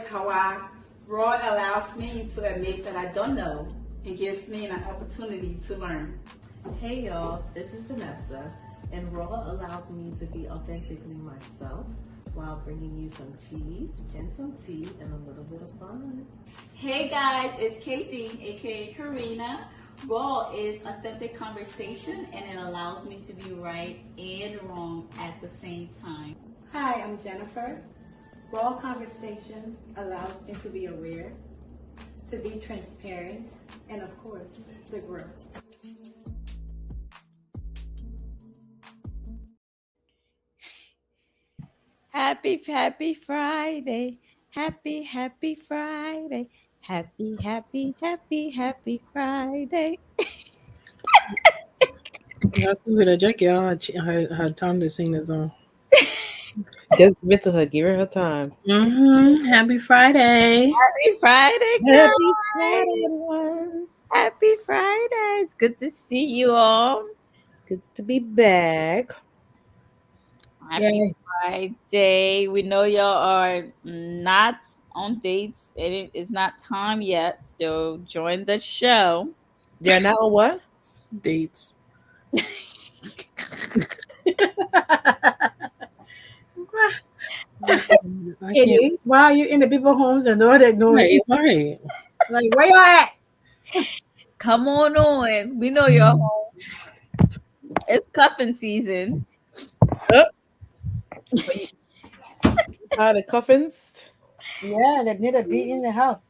how R.A.W allows me to admit that I don't know and gives me an opportunity to learn. Hey y'all, this is Vanessa, and R.A.W allows me to be authentically myself while bringing you some cheese and some tea and a little bit of fun. Hey guys, it's Katie, aka Karina. R.A.W is authentic conversation and it allows me to be right and wrong at the same time. Hi, I'm Jennifer. Raw Conversations allows me to be aware, to be transparent, and of course, to grow. Happy Friday. Happy Friday. Happy Friday. Let's give it a Jackie. Her time to sing the song. Just give it to her. Give her time. Happy Friday. Happy Friday, guys. Happy Friday, everyone. Happy Friday. It's good to see you all. Good to be back. Happy Friday. We know y'all are not on dates and it is not time yet. So join the show. They're not on what? Dates. I can't. Why are you in the people's homes and know they're doing? Right. Like, where you at? Come on. We know you're home. It's cuffing season. The coffins. Yeah, they need to be in the house.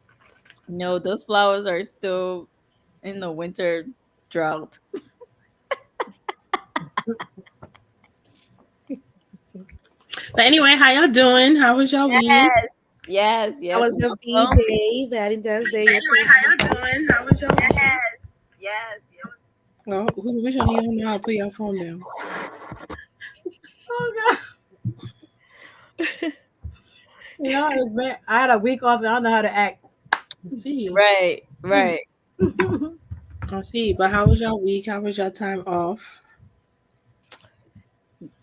No, those flowers are still in the winter drought. But anyway, how y'all doing? How was y'all week? Yes. How was the V-Day, Valentine's Day? Anyway, how y'all doing? How was y'all week? Yes. Well, which one of y'all know how to put your phone down? Oh, God. I had a week off and I don't know how to act. See. Right. I see. But how was y'all week? How was y'all time off?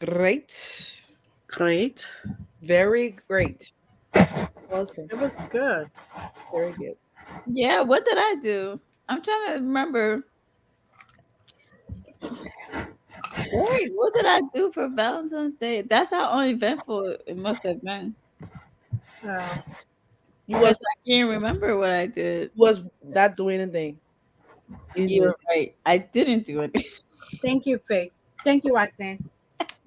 Great. Very great. Awesome. It was good. Very good. Yeah, what did I do? I'm trying to remember. Wait, what did I do for Valentine's Day? That's how uneventful it must have been. You was I can't remember what I did. Was not doing anything. You're right. I didn't do anything. Thank you, Faith. Thank you, Roxanne.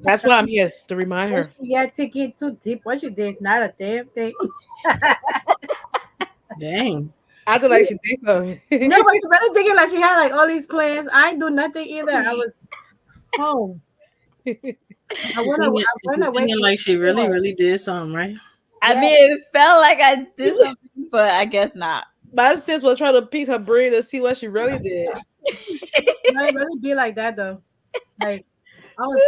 That's why I'm here to remind her. Yeah, taking too deep. What you did, not a damn thing. Dang. I feel like she did something. No, but you better thinking like she had like all these plans. I ain't do nothing either. I was home. I went away. Thinking like she really did something, right? I mean, it felt like I did something, but I guess not. My sis was trying to pick her brain to see what she really did. No, it really be like that though. Like I was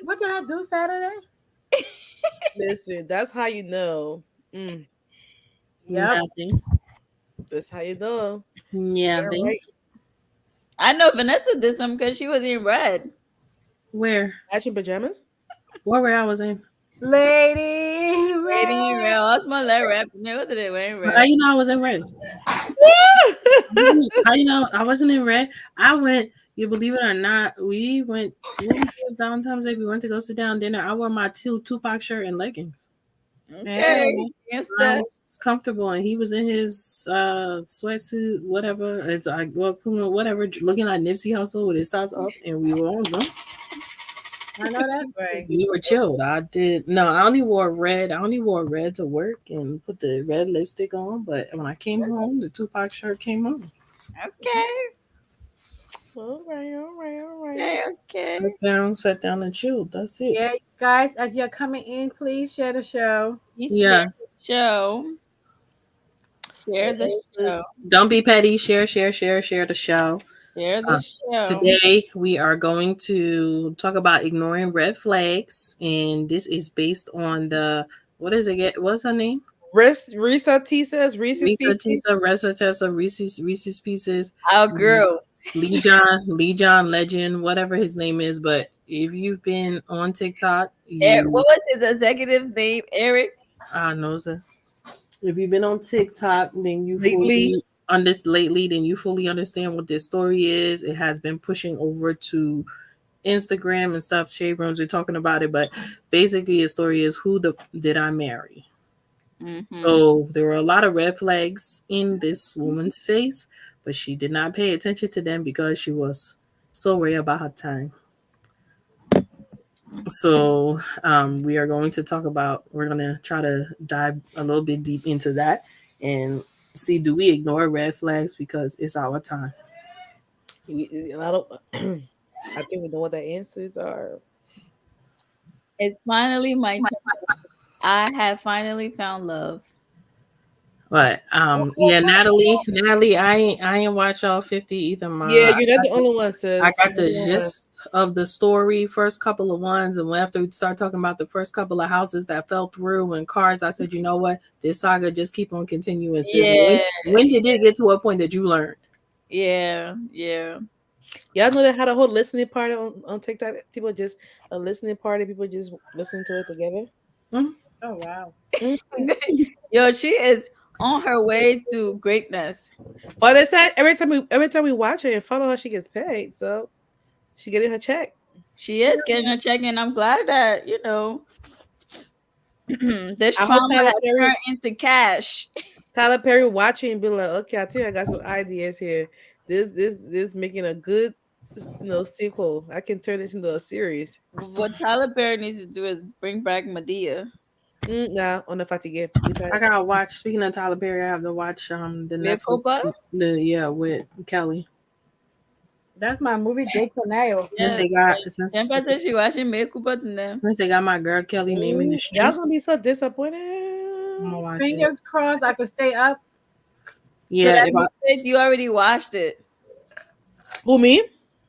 what did I do Saturday? Listen, that's how you know. Yeah. Nothing. That's how you know. Yeah. Right. I know Vanessa did something because she was in red. Where? Matching pajamas? What I was in? Lady in red. What's my leg red? What did it wear red? How you know I was in red? How you know I wasn't in red? I went. You believe it or not, we went Valentine's Day. We went to go sit down dinner. I wore my Tupac shirt and leggings. Okay, I was comfortable, and he was in his sweatsuit, whatever. As whatever, looking like Nipsey Hussle with his socks up, and we were on them. I know that's right. We were chilled. I only wore red. I only wore red to work and put the red lipstick on. But when I came home, the Tupac shirt came on. Okay. All right. Okay. Sat down and chilled. That's it. Yeah, guys, as you're coming in, please share the show. Share the show. Don't be petty. Share the show. Share the show. Today we are going to talk about ignoring red flags, and this is based on the what's her name? Reese's Pieces. Reese's Pieces. Our girl. Lee John Legend, whatever his name is. But if you've been on TikTok, what was his executive name? Eric? Noza. If you've been on TikTok, then you Lately, fully on this lately, then you fully understand what this story is. It has been pushing over to Instagram and stuff. Shade rooms are talking about it, but basically, the story is who the did I marry? Mm-hmm. So there were a lot of red flags in this woman's face, but she did not pay attention to them because she was so worried about her time. So we are going to talk about. We're going to try to dive a little bit deep into that and see do we ignore red flags because it's our time. I don't. I think we know what the answers are. It's finally my turn. I have finally found love. But yeah, Natalie, I ain't watch all 50 either. Yeah, Ma, you're not the only one, I sis. You're got not the the only one. gist of the story, first couple of ones, and after we start talking about the first couple of houses that fell through and cars, I said, you know what, this saga just keep on continuing. Sis, Yeah, when did it get to a point that you learned? yeah, yeah. Y'all know they had a whole listening party on TikTok. People just a listening party. People just listening to it together. Mhm. Oh wow. Mhm. Yo, she is on her way to greatness. Well, they said every time we watch her and follow her, she gets paid. So she getting her check. She is getting a check, and I'm glad that this I hope trauma has turned into cash. Tyler Perry watching and be like, okay, I think I got some ideas here. This making a good sequel. I can turn this into a series. What Tyler Perry needs to do is bring back Medea. Nah, on the fatigue. We tried. I gotta watch. Speaking of Tyler Perry, I have to watch the Mea Netflix, culpa? with Kelly. That's my movie date scenario. Since Yes. they got Siempre te she watching mea culpa then. since they got my girl Kelly name in the Y'all gonna be streets, so I'm disappointed. gonna watch it. Fingers crossed I could stay up. So Yeah, that if I, means you already watched it. Who me?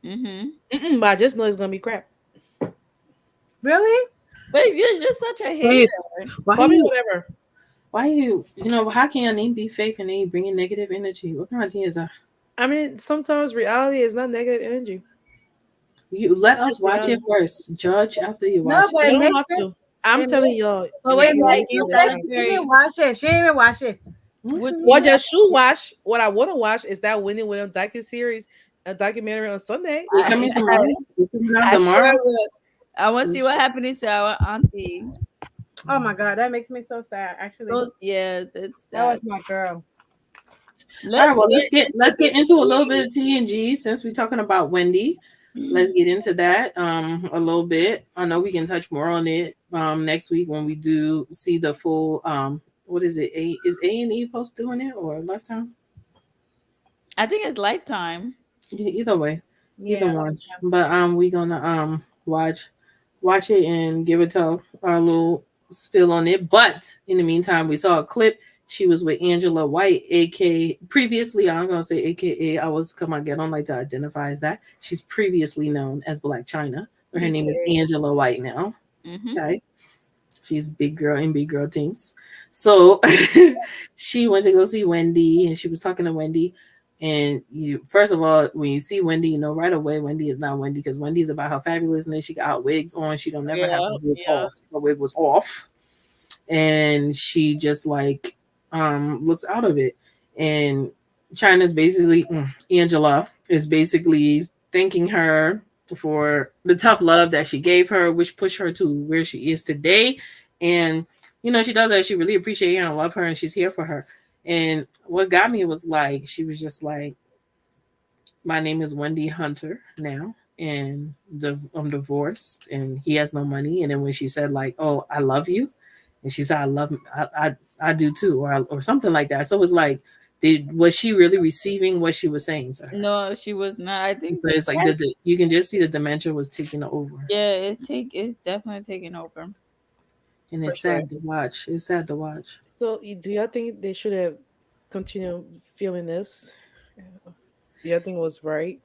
Mm-hmm. But I just know it's gonna be crap. Really? But you're just such a hater. wait, why For me, you whatever. how can your name be fake and then you bringing negative energy? What kind of thing is that? I mean, sometimes reality is not negative energy. You let It's us just watch it reality. first. Judge after you No, watch it. but You it don't makes have sense. to. I'm It telling makes y'all, But and wait, everybody like listening you this sense. Tyler time. She didn't even Perry, watch it. She didn't even watch it. would Okay. What you you should watch, what I want to watch, is that Winnie Williams series, a documentary on Sunday. It's I, coming tomorrow. It's coming out I tomorrow. sure would. I want to see what happened to our auntie. Oh my god, that makes me so sad. Actually, Those, yeah, it's that sad. was my girl. All Let's right, well get let's into get the into a little bit story. of TNG since we're talking about Wendy. Let's get into that a little bit. I know we can touch more on it next week when we do see the full what is it? A&E post doing it or Lifetime? I think it's Lifetime. Either way, either Yeah, one. But we gonna watch it and give it to our little spill on it. But in the meantime, we saw a clip. She was with Angela White, aka previously. I'm gonna say AKA. I was come on, get on like to identify as that. She's previously known as Black China, but her name is BKA. Angela White now. Mm-hmm. Okay, she's big girl in big girl things. So she went to go see Wendy, and she was talking to Wendy. And you, first of all, when you see Wendy, you know right away Wendy is not Wendy because Wendy is about her fabulousness. She got her wigs on. She don't never have Yeah, her wig yeah. off. Her wig was off, and she just like looks out of it. And China's basically Angela is basically thanking her for the tough love that she gave her, which pushed her to where she is today. And she does that. She really appreciates her and love her, and she's here for her. And what got me was like she was just like, "My name is Wendy Hunter now, and I'm divorced, and he has no money." And then when she said like, "Oh, I love you," and she said, "I love, I do too," or something like that. So it was like, was she really receiving what she was saying to her? No, she was not. I So think it's like you can just see the dementia was taking over, yeah, it's definitely taking over. and For it's sure. sad to watch. It's sad to watch. So, do y'all think they should have continued feeling this? Do y'all think it was right?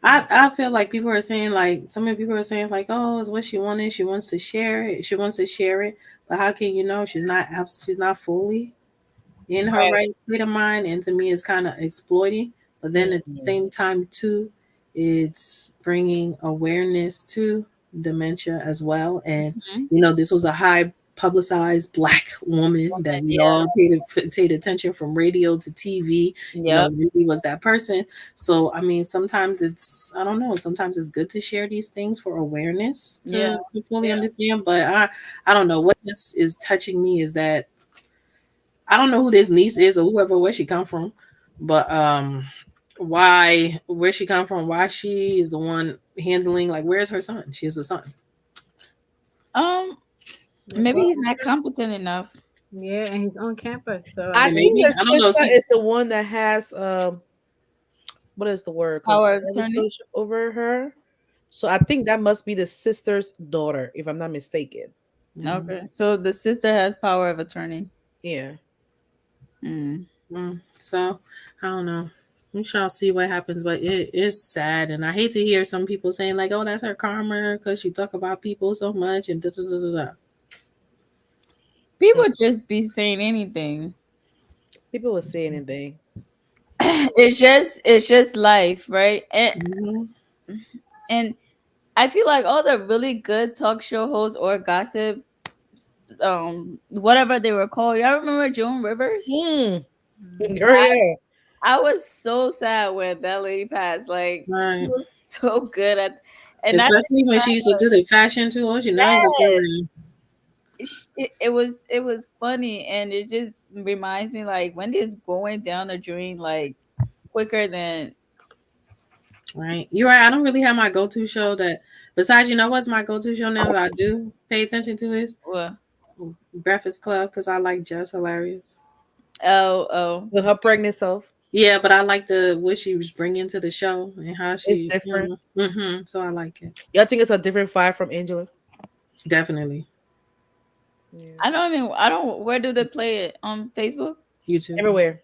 I feel like people are saying like some of the people are saying like, oh, it's what she wanted. She wants to share it. She wants to share it. But how can you know she's not fully in her Right. right state of mind? And to me, it's kind of exploiting. But then at the Mhm. same time, too, it's bringing awareness to dementia as well. And Mhm. this was a high publicized black woman that we Yeah. all paid attention from radio to TV. You know, Yep. Wendy was that person. So I mean, sometimes it's I don't know. Sometimes it's good to share these things for awareness Yeah. to fully Yeah. understand. But I don't know what this is touching me is that I don't know who this niece is or whoever where she come from, but why where she come from, why she is the one handling like where's her son? She has a son. Um, maybe he's not competent enough. Yeah, and he's on campus, so I I And guess. think maybe the I don't know. sister See, is the one that has what is the word? Power of attorney. Custodial over her. So I think that must be the sister's daughter, if I'm not mistaken. mm, Okay, so the sister has power of attorney. Yeah. Mm. so I don't know. We shall see what happens, but it is sad, and I hate to hear some people saying like, "Oh, that's her karma because she talk about people so much," and da da da da. Da. People just be saying anything. People will say anything. It's just life, right? Mhm. And I feel like all the really good talk show hosts or gossip, whatever they were called. Y'all remember Joan Rivers? Hmm. Mhm. Girl, yeah. I was so sad when that lady passed. Like she Right. was so good at, and I Especially when she used to do the fashion too. Oh, she knows a girl. it was funny, and it just reminds me like Wendy is going down the drain like quicker than Right. You're right. I don't really have my go-to show that. Besides, you know what's my go-to show now that I do pay attention to is well, Breakfast Club because I like Jess hilarious. oh. With her pregnant self. Yeah, but I like the what she was bringing to the show and how It's she. different. So I like it Y'all think it's a different vibe from Angela? definitely. Yeah. I don't where do they play it on Facebook? YouTube. Everywhere.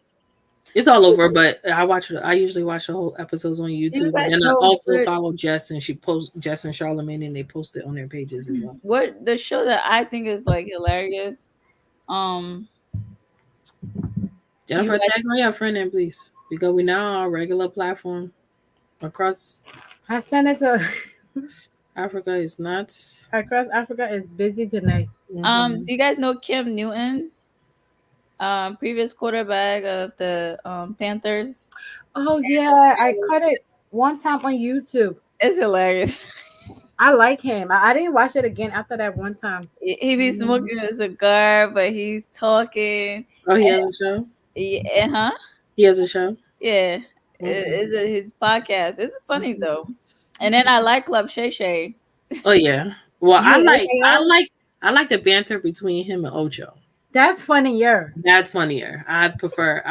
It's all over, but I watch. I usually watch the whole episodes on You YouTube, and guys then I know also what follow Jess, and she posts Jess and Charlemagne, and they post it on their pages as well. what the show that I think is like hilarious. Um, you Jennifer, guys, tag on your friend in, please, because we now on a regular platform across I sent it to Africa. It's nuts. across Africa is busy tonight. do you guys know Kim Newton? Previous quarterback of the Panthers. Oh yeah, I caught it one time on YouTube. It's hilarious. I like him. I didn't watch it again after that one time. He be smoking a cigar, but he's talking. Oh, he has a show. Yeah, huh? He has a show. Yeah, Okay. his podcast. It's funny though. And then I like Club Shay Shay. Oh yeah. Well, You AL? I like the banter between him and Ocho. That's funnier. That's funnier. I prefer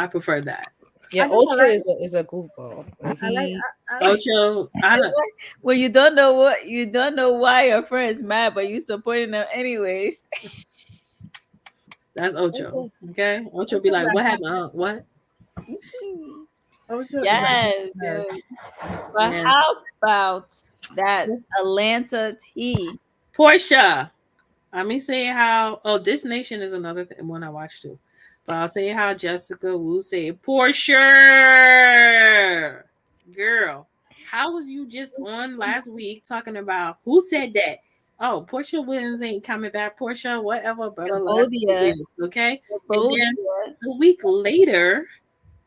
that. Yeah, I think I Ocho like. is a goofball. Like I like. he I like. Ocho, I It's don't. like when you don't know why your friend is mad, but you supporting them anyways. That's Ocho. Ocho, Okay. Ocho be Ocho like, got what class. happened? What? Ocho got Yes, class. yes. But Yeah. how about that Atlanta tea? Portia. Let me say how. Oh, This Nation is another one I watched too. But I'll say how Jessica Wu said, Portia, girl, how was you just on last week talking about who said that? Oh, Portia Williams ain't coming back. Portia, whatever, but let's do Cambodia. this, okay? And then Cambodia. a week later,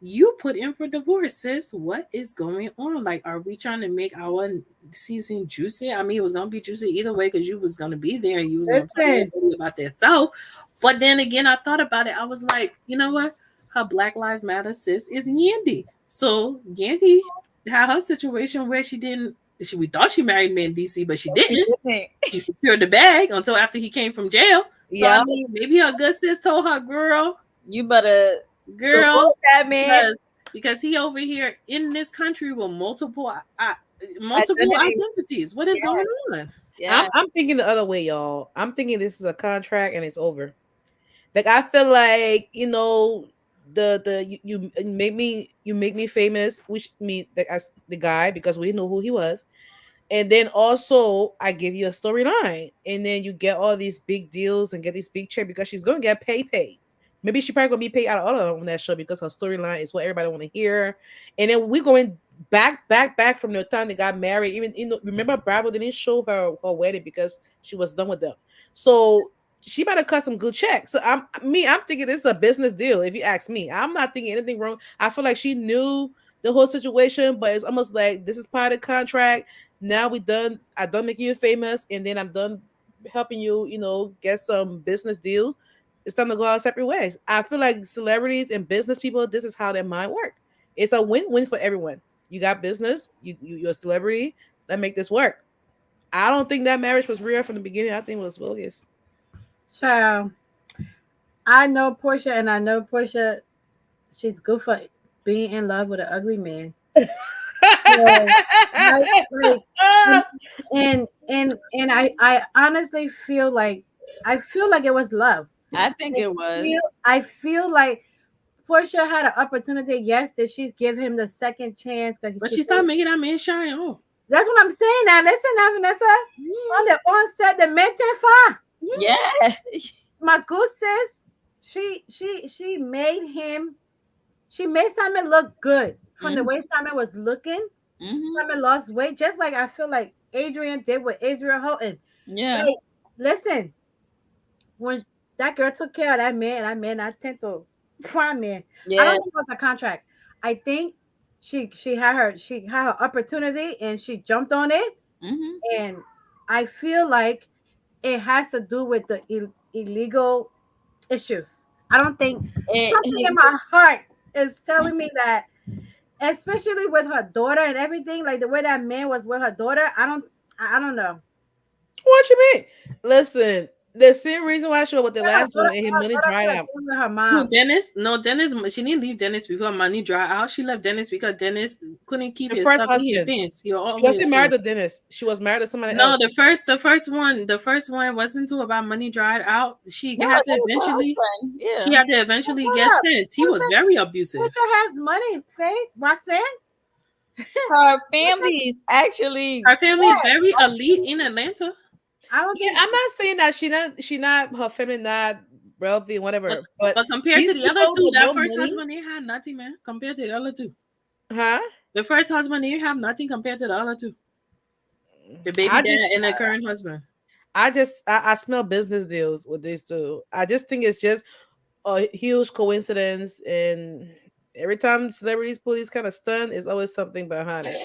you put in for divorce, sis. What is going on? Like, are we trying to make our season juicy? I mean, it was gonna be juicy either way because you was gonna be there and you was gonna tell Listen, everybody about that. So, but then again, I thought about it. I was like, you know what? Her Black Lives Matter sis is Yandy. So Yandy had her situation where she didn't. We thought she married me in DC, but she didn't. She secured the bag until after he came from jail. So I Yep. mean, maybe her good sis told her, You better girl, divorce that man. because he over here in this country with multiple Identity. identities. What is going on? Yeah. I'm thinking the other way, y'all. I'm thinking this is a contract and it's over. Like I feel like, you make me famous, which me like as the guy because we didn't know who he was. And then also I give you a storyline. And then you get all these big deals and get this big check because she's gonna get paid. Maybe she probably gonna be paid out of all on that show because her storyline is what everybody want to hear. And then we going back from the time they got married. Even remember Bravo didn't show her wedding because she was done with them. So she better cut some good checks. So I'm thinking this is a business deal. If you ask me, I'm not thinking anything wrong. I feel like she knew the whole situation, but it's almost like this is part of the contract. Now we done. I done making you famous, and then I'm done helping you. Get some business deals. It's time to go our separate ways. I feel like celebrities and business people, this is how their mind work. It's a win-win for everyone. You got business. You're a celebrity. Let's make this work. I don't think that marriage was real from the beginning. I think it was bogus. So I know Portia, and I know Portia. She's good for being in love with an ugly man. So, like, and I honestly feel like it was love. I think it was. I feel like Portia had an opportunity. Yes, did she give him the second chance? Because But she started making that man shine. Oh, that's what I'm saying. Now listen, now Vanessa. On the onset, the mente fa. Yeah. My goose says she made him. She made Simon look good from the way Simon was looking. Mm-hmm. Simon lost weight, just like I feel like Adrian did with Israel Houghton. Yeah. Like, listen, when that girl took care of that man, I tend to find man. I Yeah. don't think it was a contract. I think she had her opportunity and she jumped on it. Mm-hmm. And I feel like it has to do with the illegal issues. I don't think something in my heart is telling me that, especially with her daughter and everything, like the way that man was with her daughter. I don't know. What you mean? Listen, the same reason why she went with the Her last one daughter, and his her money daughter dried could have up. been with her who, mom. Dennis? No, Dennis. She didn't leave Dennis before money dry out. She left Dennis because Dennis couldn't keep The his first stuff in his husband. pants. He She always wasn't married to Dennis. She was married to somebody no. else. The first one wasn't too about money dried out. No, that was her husband. She Yeah. had to eventually Hold get up. sent. He was very abusive. Portia has money, Faith. Roxanne? Her family is actually Her family is very elite in Atlanta. I don't Yeah, think I'm not saying that she not her family not wealthy, But, whatever. But but compared to these the other people two, with that no first money, husband they had nothing, man. Compared to the other two, huh? the first husband they have nothing compared to the other two. The baby I dad just and the current husband. I smell business deals with these two. I just think it's just a huge coincidence, and every time celebrities pull these kind of stunt, there's always something behind it.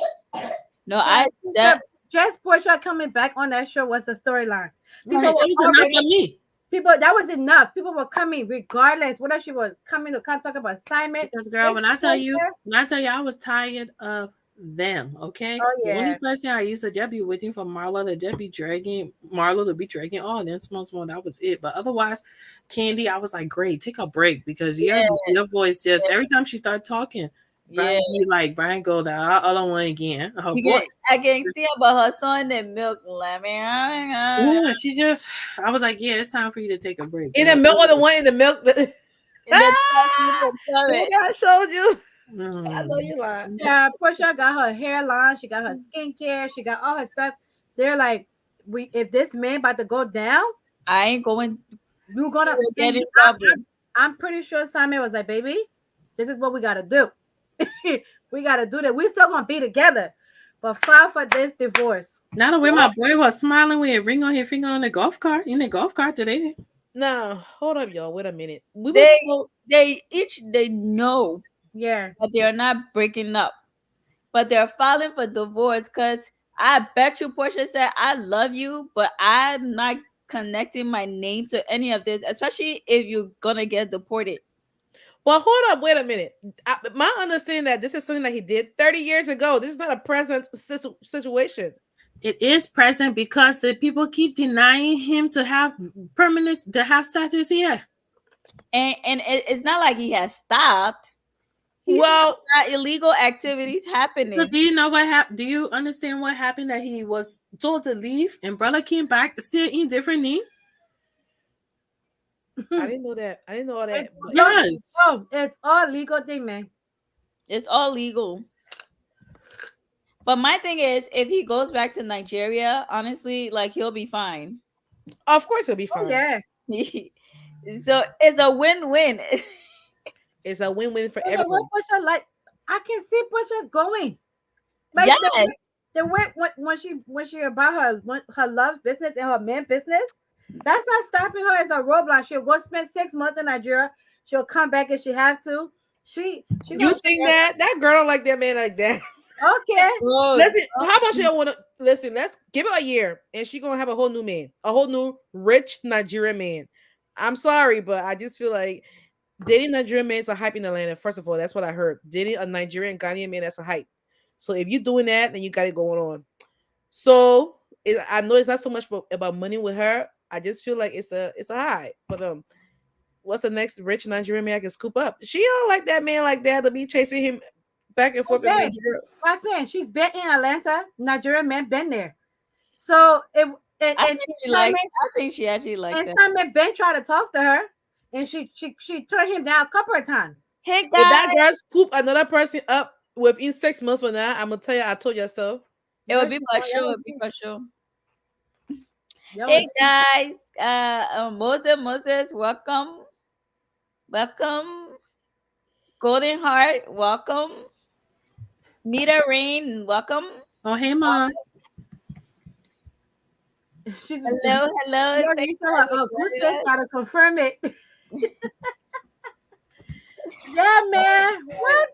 no. I that that just Portia coming back on that show was the storyline. That People was were enough already for me people that was enough. People were coming regardless whether she was coming to come talk about assignment. because, girl, when I tell you, I was tired of them. Okay, Oh the only yeah. person I used to just be waiting for Marlo to be dragging. Oh, then small. That was it. But otherwise, Candy, I was like, great, take a break because yeah your voice just every time she started talking. yeah. Brian go the other one again. Her You can voice. I can think about her son and milk lemon. Yeah, she just. I was like, yeah, it's time for you to take a break, In the girl. milk or the one in the milk. And then The one that I showed you. I know Mm. you lying. Yeah, Portia got her hairline, she got her skincare, she got all her stuff. They're like, we if this man about to go down, I ain't going you're gonna to get in I, trouble. I'm pretty sure Simon was like, baby, this is what we gotta do. We gotta do that. We still gonna be together, but file for this divorce. Now the way my boy was smiling with a ring on his finger on the golf cart in the golf cart today. Now, hold up, y'all. Wait a minute. We were They supposed. they know Yeah. that they are not breaking up, but they're filing for divorce because I bet you Portia said, I love you, but I'm not connecting my name to any of this, especially if you're gonna get deported. Well, hold up. Wait a minute. My understanding that this is something that he did 30 years ago. This is not a present situation. It is present because the people keep denying him to have permanent to have status here. And it's not like he has stopped. He's Well, got illegal activities happening. So do you know what happened? Do you understand what happened? That he was told to leave and brother came back still in different name? I didn't know that. I didn't know all that. But Yes. Oh, it's all legal thing, man. It's all legal. But my thing is, if he goes back to Nigeria, honestly, like he'll be fine. of course he'll be Oh fine. yeah. So it's a win-win. It's a win-win for What everyone. Portia like? I can see Portia going. Like Yes. the way when she about her love business and her man business, That's not stopping her as a roadblock. She'll go spend 6 months in Nigeria. She'll come back if she have to. She You gonna think that that girl don't like that man like that? okay. Bro, Listen, how much you want to listen? Let's give it a year, and she gonna have a whole new man, a whole new rich Nigerian man. I'm sorry, but I just feel like dating Nigerian men is a hype in Atlanta. First of all, that's what I heard. Dating a Nigerian Ghanaian man, that's a hype. So if you're doing that, then you got it going on. So I know it's not so much about money with her. I just feel like it's a high. But what's the next rich Nigerian man I can scoop up? She don't like that man like that to be chasing him back and forth in Okay. Nigeria. Roxanne, she's been in Atlanta. Nigerian man been there. So it I think she like. I think she actually liked and that. Simon Ben tried to talk to her, and she turned him down a couple of times. Hey If guys, that girl scoop another person up within 6 months from now, I'm gonna tell you, I told you so. it would Yes, be you for know, y'all sure. It will would be see. for sure. Y'all will Hey see. guys, Moses, welcome, welcome. Golden Heart, welcome. Nita Rain, welcome. Oh, hey, mom. She's Hello, hello. you're Thanks you for tell her, oh, who says joining us. gotta confirm it? Yeah, man. What?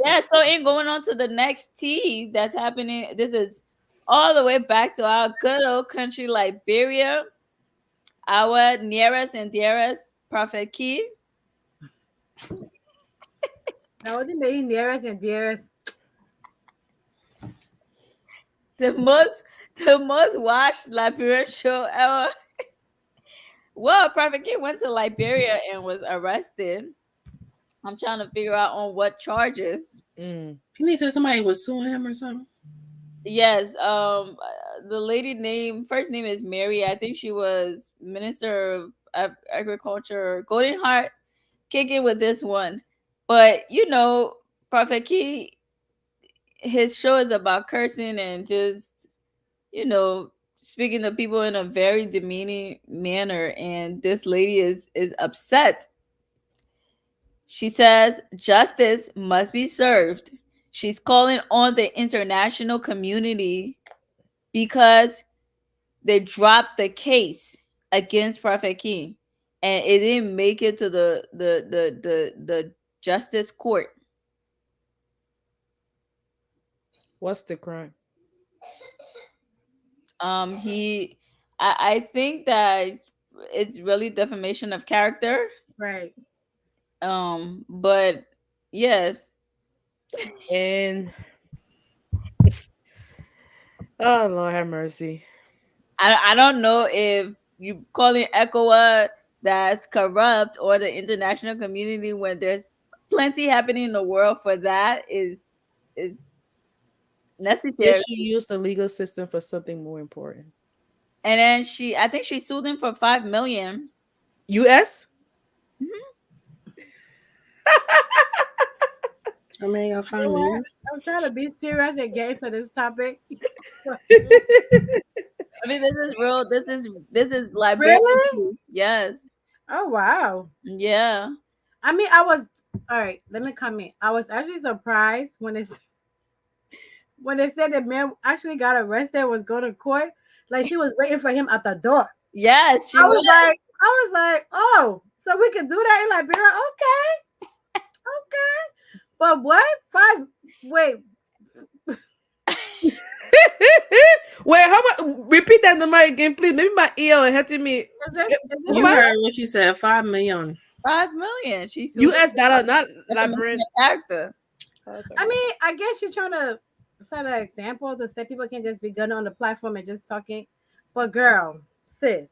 Yeah, so in going on to the next tea that's happening. This is all the way back to our good old country, Liberia. Our nearest and dearest Prophet Key, Now what do you mean nearest and dearest? the most the most watched Liberian show ever. Well, Prophet Key went to Liberia and was arrested. I'm trying to figure out on what charges. Mm. He said somebody was suing him or something. Yes, the lady name first name is Mary. I think she was Minister of Agriculture. Golden Heart kicking with this one, but Prophet Key, his show is about cursing and just you know speaking to people in a very demeaning manner, and this lady is upset. She says justice must be served. She's calling on the international community because they dropped the case against Prophet King, and it didn't make it to the justice court. What's the crime? He I think that it's really defamation of character. Right. But yeah, And oh Lord have mercy. I don't know if you calling ECOWA that's corrupt or the international community when there's plenty happening in the world for that is They necessary. should use the legal system for something more important. And then I think she sued him for 5 million. US? Mhm. I mean, y'all You know find what? me. I'm trying to be serious and get into this topic. I mean, this is real. This is Liberian Really? news. Yes. Oh wow. Yeah. I mean, I was all right. Let me come in. I was actually surprised when they said the man actually got arrested and was going to court. Like she was waiting for him at the door. Yes, she was. I was like, oh, so we can do that in Liberia? Okay, okay. But what? Five? Wait, Wait, how about repeat that number again, please? Maybe my ear is hurting me. is it You What? heard what she said, 5 million. 5 million. She sued him US dollar, not for defamation Liberian. of character. I mean, I guess you're trying to set an example to say people can't just be gunning on the platform and just talking. But girl, sis,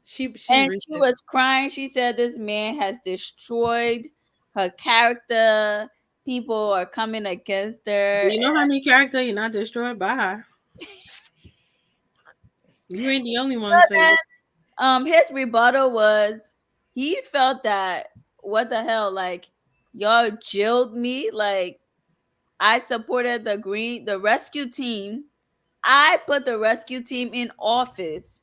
She And reached she it. was crying. She said this man has destroyed her character. People are coming against her. You know how many character you're not destroyed by her. You ain't the only one to say it. His rebuttal was he felt that what the hell, like y'all jailed me, like I supported the rescue team. I put the rescue team in office.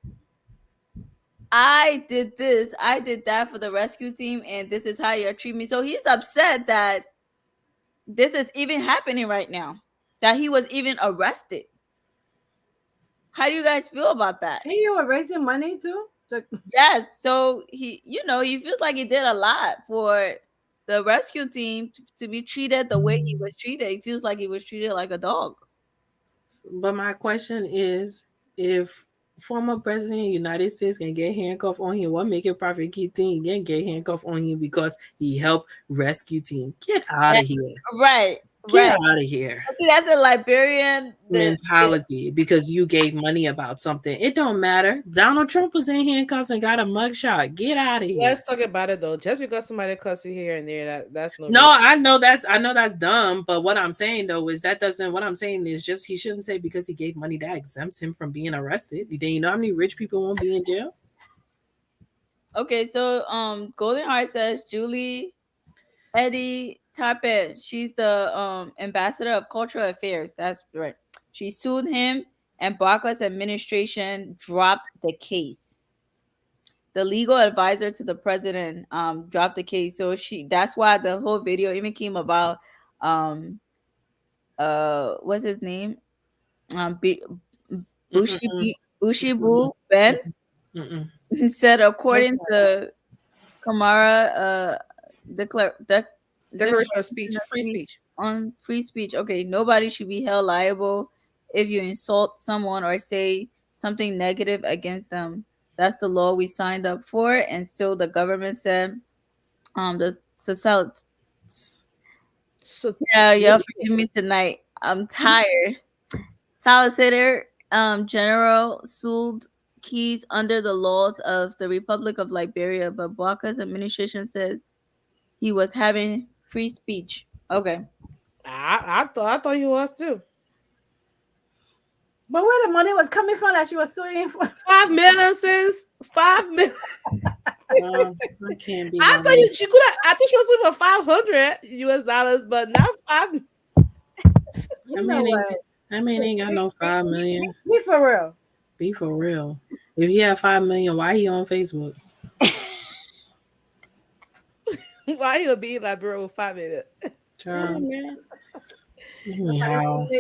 I did this, I did that for the rescue team, and this is how you treat me. So he's upset that this is even happening right now, that he was even arrested. How do you guys feel about that? And you were raising money too. Yes, so he, he feels like he did a lot for the rescue team to be treated the way he was treated. He feels like he was treated like a dog. But my question is, if former president of the United States can get handcuffed on him, what make it Prophet Keating can get handcuffed on him because he helped rescue team? Get out Yeah, of here. right, Get right. out of here. See, that's the Liberian. Mentality because you gave money about something. It don't matter. Donald Trump was in handcuffs and got a mugshot. Get out of here. Let's talk about it though. Just because somebody cuss you here and there, that's no No, reason. I know that's dumb, but what I'm saying though is that doesn't what I'm saying is just he shouldn't say because he gave money that exempts him from being arrested. Then you know how many rich people won't be in jail? Okay, so Golden Heart says Julie Eddie Tarpet. She's the ambassador of cultural affairs. That's right. She sued him, and Barker's administration dropped the case. The legal advisor to the president dropped the case. So that's why the whole video even came about. What's his name? Bushibu Ben said, according to Kamara, Declaration of speech, of free speech. on free speech. Okay, nobody should be held liable if you insult someone or say something negative against them. That's the law we signed up for, and so the government said, the society. So Yeah, y'all forgive me tonight. I'm tired. Solicitor General sued Keys under the laws of the Republic of Liberia, but Bwaka's administration said he was having free speech. Okay. I thought you was too. But where the money was coming from that she was suing for? 5 million, sis. 5 million. I can't be. I thought she could have. I think she was suing for $500, but not five. You know what? Ain't got no 5 million. Be for real. Be for real. If he had 5 million, why he on Facebook? Why he'll be in Liberia with 5 million? Child.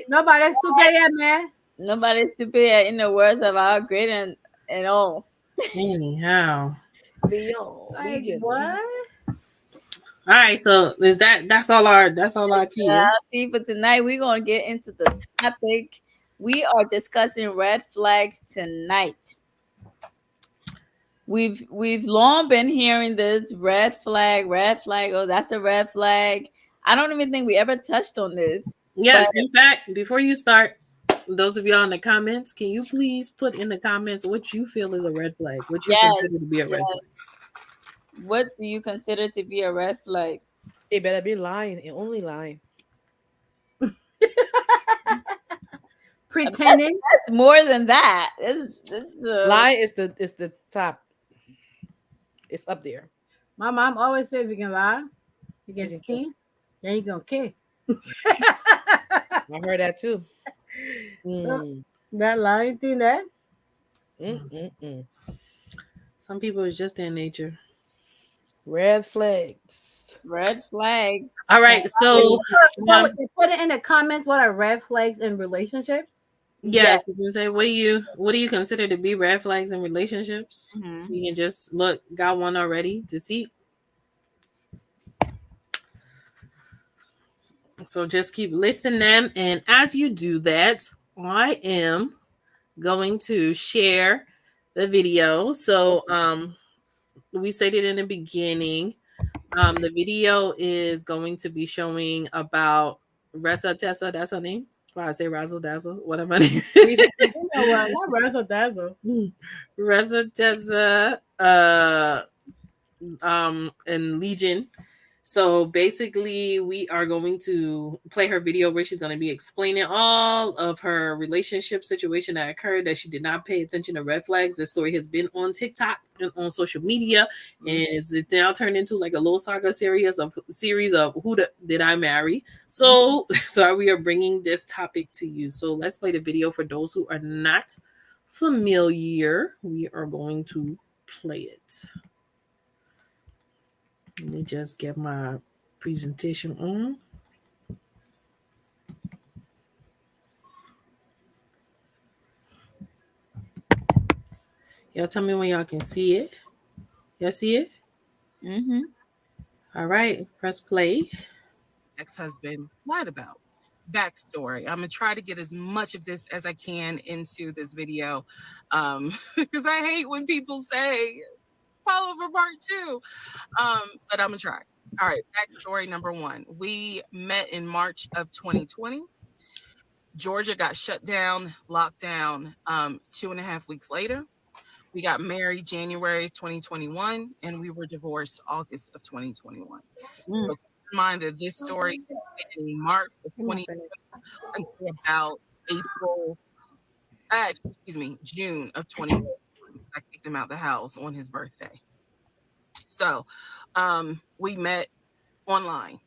Nobody's stupid yet, man. Nobody's stupid in the words of our great and all. Anyhow. Like, what? All right, so that's all our tea. Yeah, tea for tonight. We're gonna get into the topic. We are discussing red flags tonight. We've long been hearing this red flag. Oh, that's a red flag. I don't even think we ever touched on this. Yes, in fact, before you start, those of y'all in the comments, can you please put in the comments what you feel is a red flag? What you consider to be a red flag? What do you consider to be a red flag? It better be lying and only lying. Pretending. That's more than that. Lie is the top. It's up there. My mom always said, if you can lie, you can ski, then you gonna kill. I heard that too. So, that lying thing there. Some people is just their nature. Red flags. Red flags. All right, so put it in the comments. What are red flags in relationships? Yes, you can say what do you consider to be red flags in relationships? Mm-hmm. You can just got one already to see. So just keep listing them, and as you do that, I am going to share the video. So we stated in the beginning, the video is going to be showing about Reza Tessa. That's her name. Why I say Razzle Dazzle? What am I name? Not Razzle Dazzle. Reza Tessa and Legion. So basically, we are going to play her video where she's going to be explaining all of her relationship situation that occurred, that she did not pay attention to red flags. This story has been on TikTok and on social media, and it's now turned into like a little saga series of who did I marry. So we are bringing this topic to you. So let's play the video for those who are not familiar. We are going to play it. Let me just get my presentation on. Y'all tell me when y'all can see it. Y'all see it? Mm-hmm. All right, press play. Ex-husband lied about. Backstory. I'm gonna try to get as much of this as I can into this video, because I hate when people say follow for part two. But I'm gonna try. All right, backstory number one. We met in March of 2020. Georgia got shut down, locked down 2.5 weeks later. We got married January 2021, and we were divorced August of 2021. Mm. So keep in mind that this story is spanning March of 20 until about April, excuse me, June of 20. I kicked him out the house on his birthday. So we met online,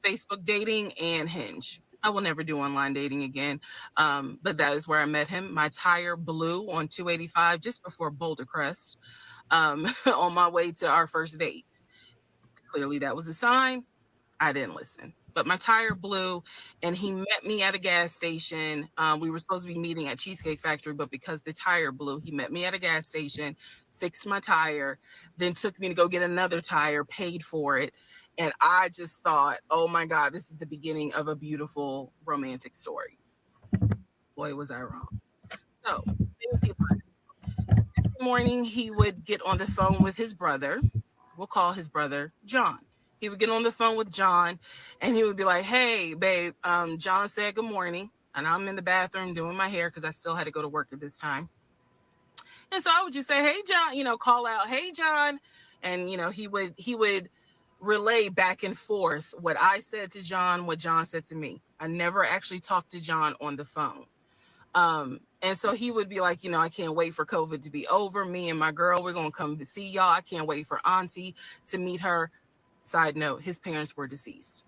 Facebook dating and Hinge. I will never do online dating again. But that is where I met him. My tire blew on 285 just before Boulder Crest, on my way to our first date. Clearly, that was a sign. I didn't listen. But my tire blew, and he met me at a gas station. We were supposed to be meeting at Cheesecake Factory, but because the tire blew, he met me at a gas station, fixed my tire, then took me to go get another tire, paid for it. And I just thought, oh my God, this is the beginning of a beautiful romantic story. Boy, was I wrong. So, fancy morning, he would get on the phone with his brother. We'll call his brother John. He would get on the phone with John, and he would be like, "Hey, babe, John said good morning," and I'm in the bathroom doing my hair because I still had to go to work at this time. And so I would just say, "Hey, John," call out, "Hey, John," and he would relay back and forth what I said to John, what John said to me. I never actually talked to John on the phone. And so he would be like, I can't wait for COVID to be over. Me and my girl, we're going to come to see y'all. I can't wait for Auntie to meet her. Side note, his parents are deceased,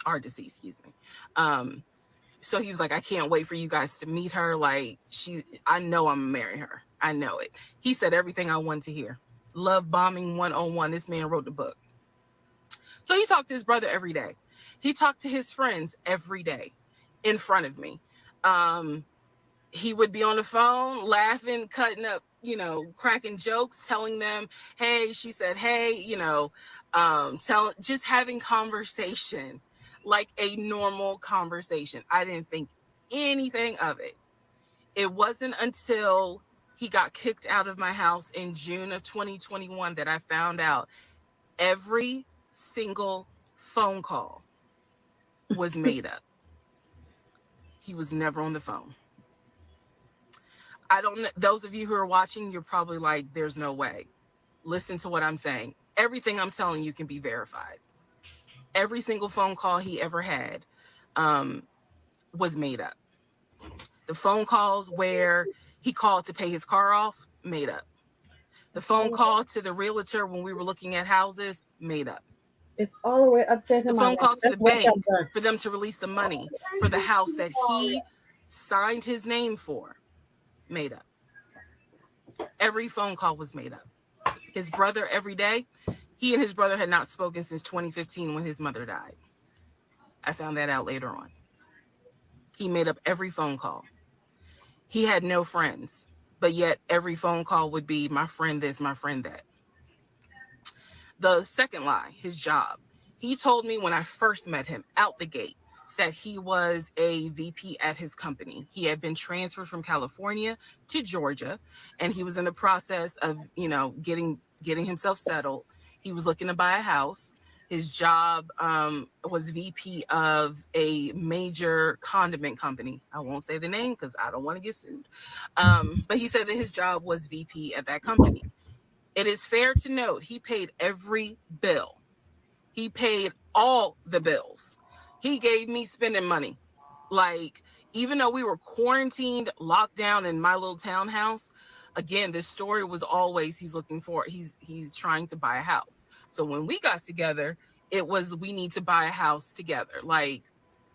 excuse me. So he was like, I can't wait for you guys to meet her. Like, I know I'm gonna marry her. I know it. He said everything I wanted to hear. Love bombing 101. This man wrote the book. So he talked to his brother every day. He talked to his friends every day in front of me. He would be on the phone laughing, cutting up, cracking jokes, telling them, hey, she said, hey, just having conversation, like a normal conversation. I didn't think anything of it. It wasn't until he got kicked out of my house in June of 2021 that I found out every single phone call was made up. He was never on the phone. I don't know. Those of you who are watching, you're probably like, there's no way. Listen to what I'm saying. Everything I'm telling you can be verified. Every single phone call he ever had was made up. The phone calls where he called to pay his car off, made up. The phone call to the realtor when we were looking at houses, made up. It's all the way upstairs The in my phone room. call to the Just wake bank up, done. for them to release the money for the house that he signed his name for, made up. Every phone call was made up. His brother every day, he and his brother had not spoken since 2015 when his mother died. I found that out later on. He made up every phone call. He had no friends, but yet every phone call would be my friend this, my friend that. The second lie, his job. He told me when I first met him out the gate that he was a VP at his company. He had been transferred from California to Georgia, and he was in the process of, getting himself settled. He was looking to buy a house. His job was VP of a major condiment company. I won't say the name because I don't want to get sued. But he said that his job was VP at that company. It is fair to note he paid every bill. He paid all the bills. He gave me spending money. Like, even though we were quarantined, locked down in my little townhouse, again, this story was always he's trying to buy a house. So when we got together, it was we need to buy a house together. Like,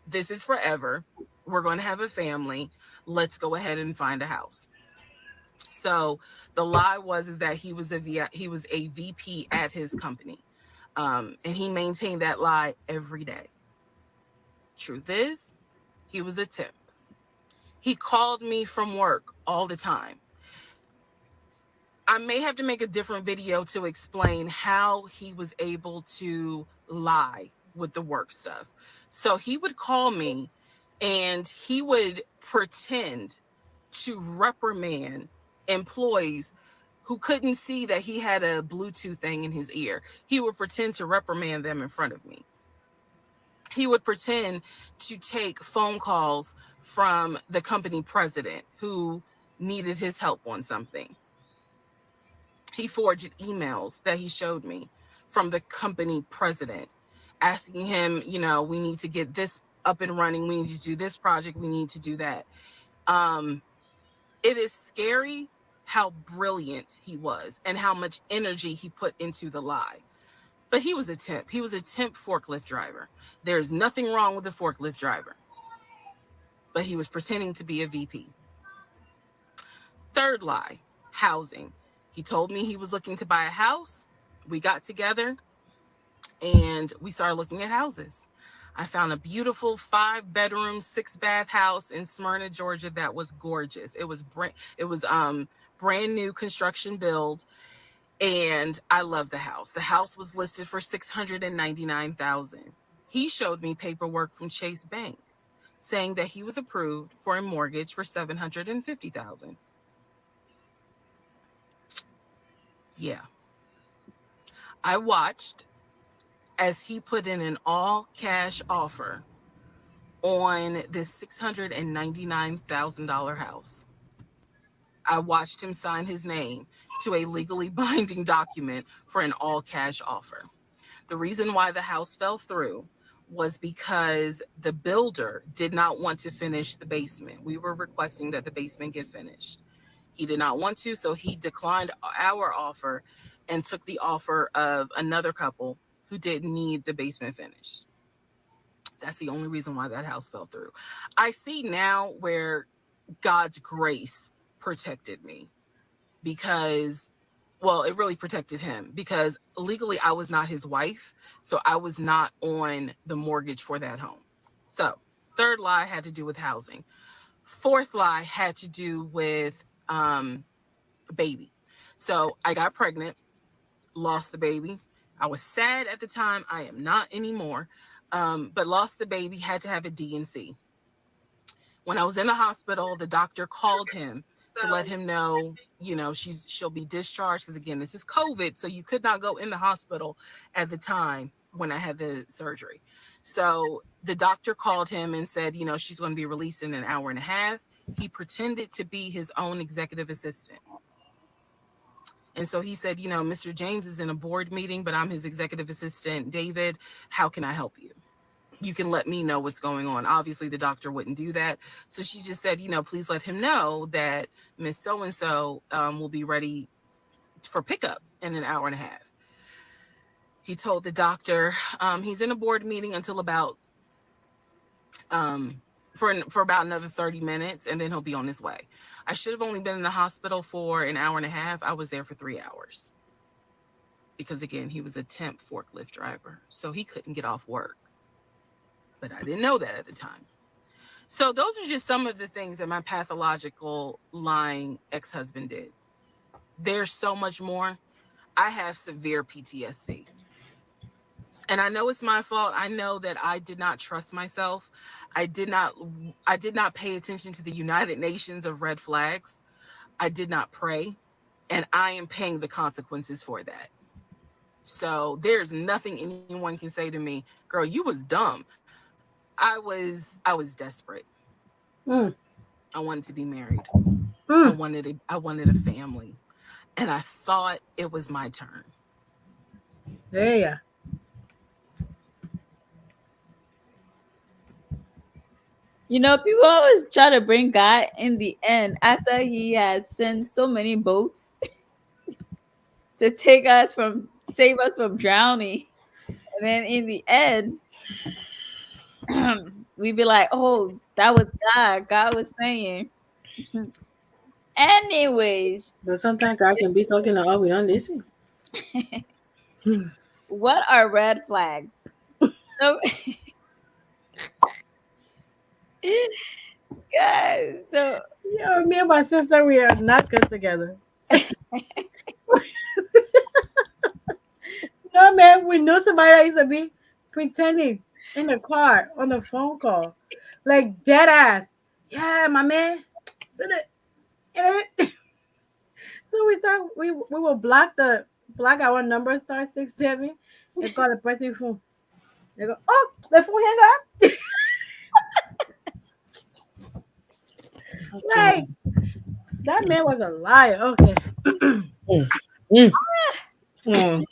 this is forever. We're going to have a family. Let's go ahead and find a house. So the lie is that he was a VP at his company. And he maintained that lie every day. Truth is, he was a temp. He called me from work all the time. I may have to make a different video to explain how he was able to lie with the work stuff. So he would call me and he would pretend to reprimand employees who couldn't see that he had a Bluetooth thing in his ear. He would pretend to reprimand them in front of me. He would pretend to take phone calls from the company president who needed his help on something. He forged emails that he showed me from the company president asking him, we need to get this up and running. We need to do this project. We need to do that. It is scary how brilliant he was and how much energy he put into the lie. But he was a temp. He was a temp forklift driver. There's nothing wrong with a forklift driver. But he was pretending to be a VP. Third lie, housing. He told me he was looking to buy a house. We got together and we started looking at houses. I found a beautiful 5-bedroom, 6-bath house in Smyrna, Georgia that was gorgeous. It was brand new construction build, and I love the house. The house was listed for $699,000. He showed me paperwork from Chase Bank saying that he was approved for a mortgage for $750,000. Yeah. I watched as he put in an all-cash offer on this $699,000 house. I watched him sign his name to a legally binding document for an all-cash offer. The reason why the house fell through was because the builder did not want to finish the basement. We were requesting that the basement get finished. He did not want to, so he declined our offer and took the offer of another couple who didn't need the basement finished. That's the only reason why that house fell through. I see now where God's grace protected me because, well, it really protected him because legally I was not his wife. So I was not on the mortgage for that home. So third lie had to do with housing. Fourth lie had to do with baby. So I got pregnant, lost the baby. I was sad at the time. I am not anymore. But lost the baby, had to have a D&C. When I was in the hospital, the doctor called him to let him know, she'll be discharged because, again, this is COVID, so you could not go in the hospital at the time when I had the surgery. So the doctor called him and said, she's going to be released in an hour and a half. He pretended to be his own executive assistant. And so he said, Mr. James is in a board meeting, but I'm his executive assistant, David. How can I help you? You can let me know what's going on. Obviously, the doctor wouldn't do that. So she just said, please let him know that Miss So-and-so will be ready for pickup in an hour and a half. He told the doctor he's in a board meeting until about for about another 30 minutes, and then he'll be on his way. I should have only been in the hospital for an hour and a half. I was there for 3 hours. Because, again, he was a temp forklift driver, so he couldn't get off work. But I didn't know that at the time. So those are just some of the things that my pathological lying ex-husband did. There's so much more. I have severe PTSD. And I know it's my fault. I know that I did not trust myself. I did not pay attention to the United Nations of red flags. I did not pray. And I am paying the consequences for that. So there's nothing anyone can say to me, girl, you was dumb. I was desperate. I wanted to be married. I wanted a family. And I thought it was my turn. Yeah. People always try to bring God in the end after he has sent so many boats to save us from drowning. And then in the end, we'd be like, oh, that was God. God was saying. Anyways. But sometimes God can be talking to all we don't listen. What are red flags? So, guys, so me and my sister, we are not good together. No, man, we knew somebody that used to be pretending in the car on the phone call, like dead ass. Yeah, my man. So we will block our number *67 and call the person phone. They go, oh, the phone hang up. God. Like that man was a liar. Okay. Mm, mm, Mm,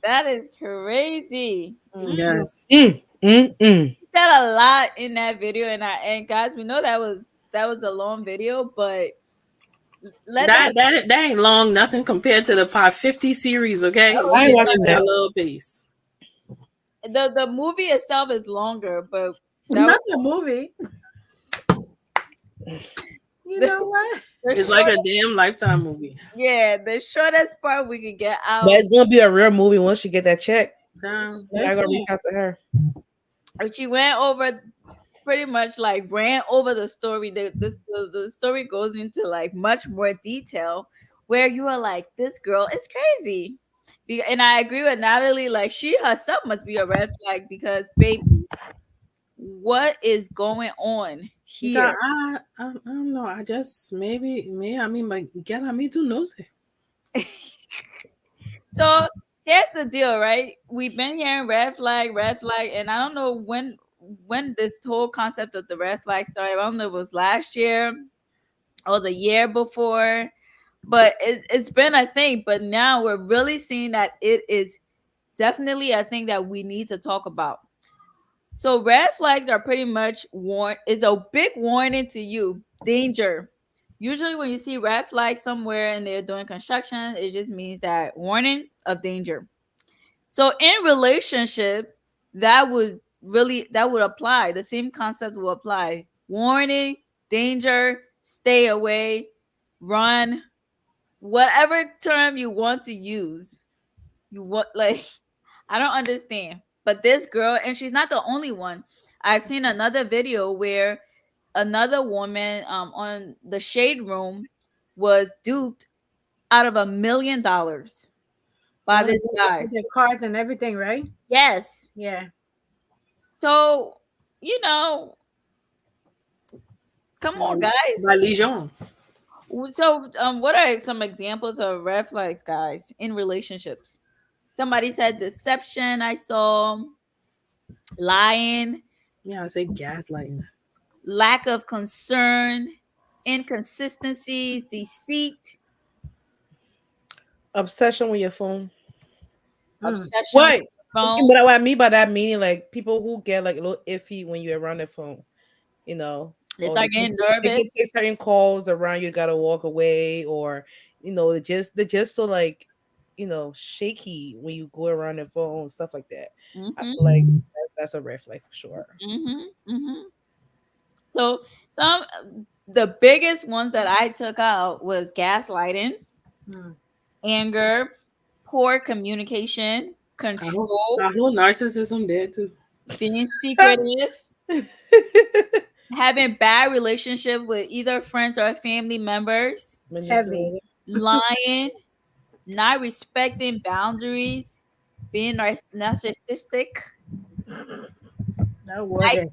That is crazy. yes. mm. He said a lot in that video, and guys, we know that was a long video, but let's That ain't long nothing compared to the Pod 50 series, okay? Let's I ain't get back watching to that. a little piece. the movie itself is longer, but that Not the movie. You the, know what? the It's like a shortest, damn Lifetime movie. yeah, the shortest part we could get But out. it's gonna be a real movie once she get that check. Damn. And I gotta reach Listen, out to her. And she went over pretty much like ran over the story. The story goes into like much more detail where you are like, this girl is crazy. And I agree with Natalie, like she herself must be a red flag because baby, what is going on Because here? I don't know. I just maybe I mean like get on me too nosy. So here's the deal, right? We've been hearing red flag, and I don't know when this whole concept of the red flag started. I don't know if it was last year or the year before, but it's been a thing. But now we're really seeing that it is definitely a thing that we need to talk about. So red flags are pretty much is a big warning to you. Danger. Usually when you see red flags somewhere and they're doing construction, it just means that warning of danger. So in relationship, that would apply. The same concept will apply. Warning, danger, stay away, run, whatever term you want to use. You want like I don't understand. But this girl, and she's not the only one. I've seen another video where another woman on the Shade Room was duped out of $1 million the by one this guy. with the cards and everything, right? Yes. Yeah. So, you know, come on, guys. By Legion. So, what are some examples of red flags, guys, in relationships? Somebody said deception. I saw lying, Yeah, I say gaslighting. lack of concern, inconsistencies, deceit, Obsession with your phone. Mm. obsession with Why? the Okay, phone. but what I mean by that meaning like people who get like a little iffy when you're around their phone, you know, They or start getting they nervous. can take certain calls around you, gotta walk away, or they're just so like shaky when you go around their phone, stuff like that. I Mm-hmm, feel like that's a red flag for sure. mm-hmm, mm-hmm. So, some the biggest ones that I took out was gaslighting, Mm. anger, poor communication, I control, whole narcissism there too. being secretive, having bad relationship with either friends or family members, Heavy. Manipulative. lying, not respecting boundaries, being narcissistic, That word is.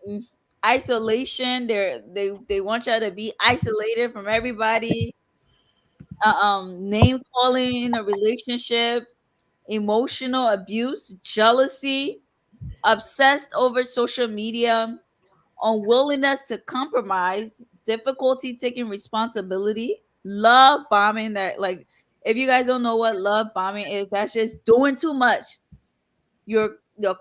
is- isolation. They want you to be isolated from everybody. Name calling in a relationship, emotional abuse, jealousy, obsessed over social media, unwillingness to compromise, difficulty taking responsibility, love bombing. That like, if you guys don't know what love bombing is, that's just doing too much. Your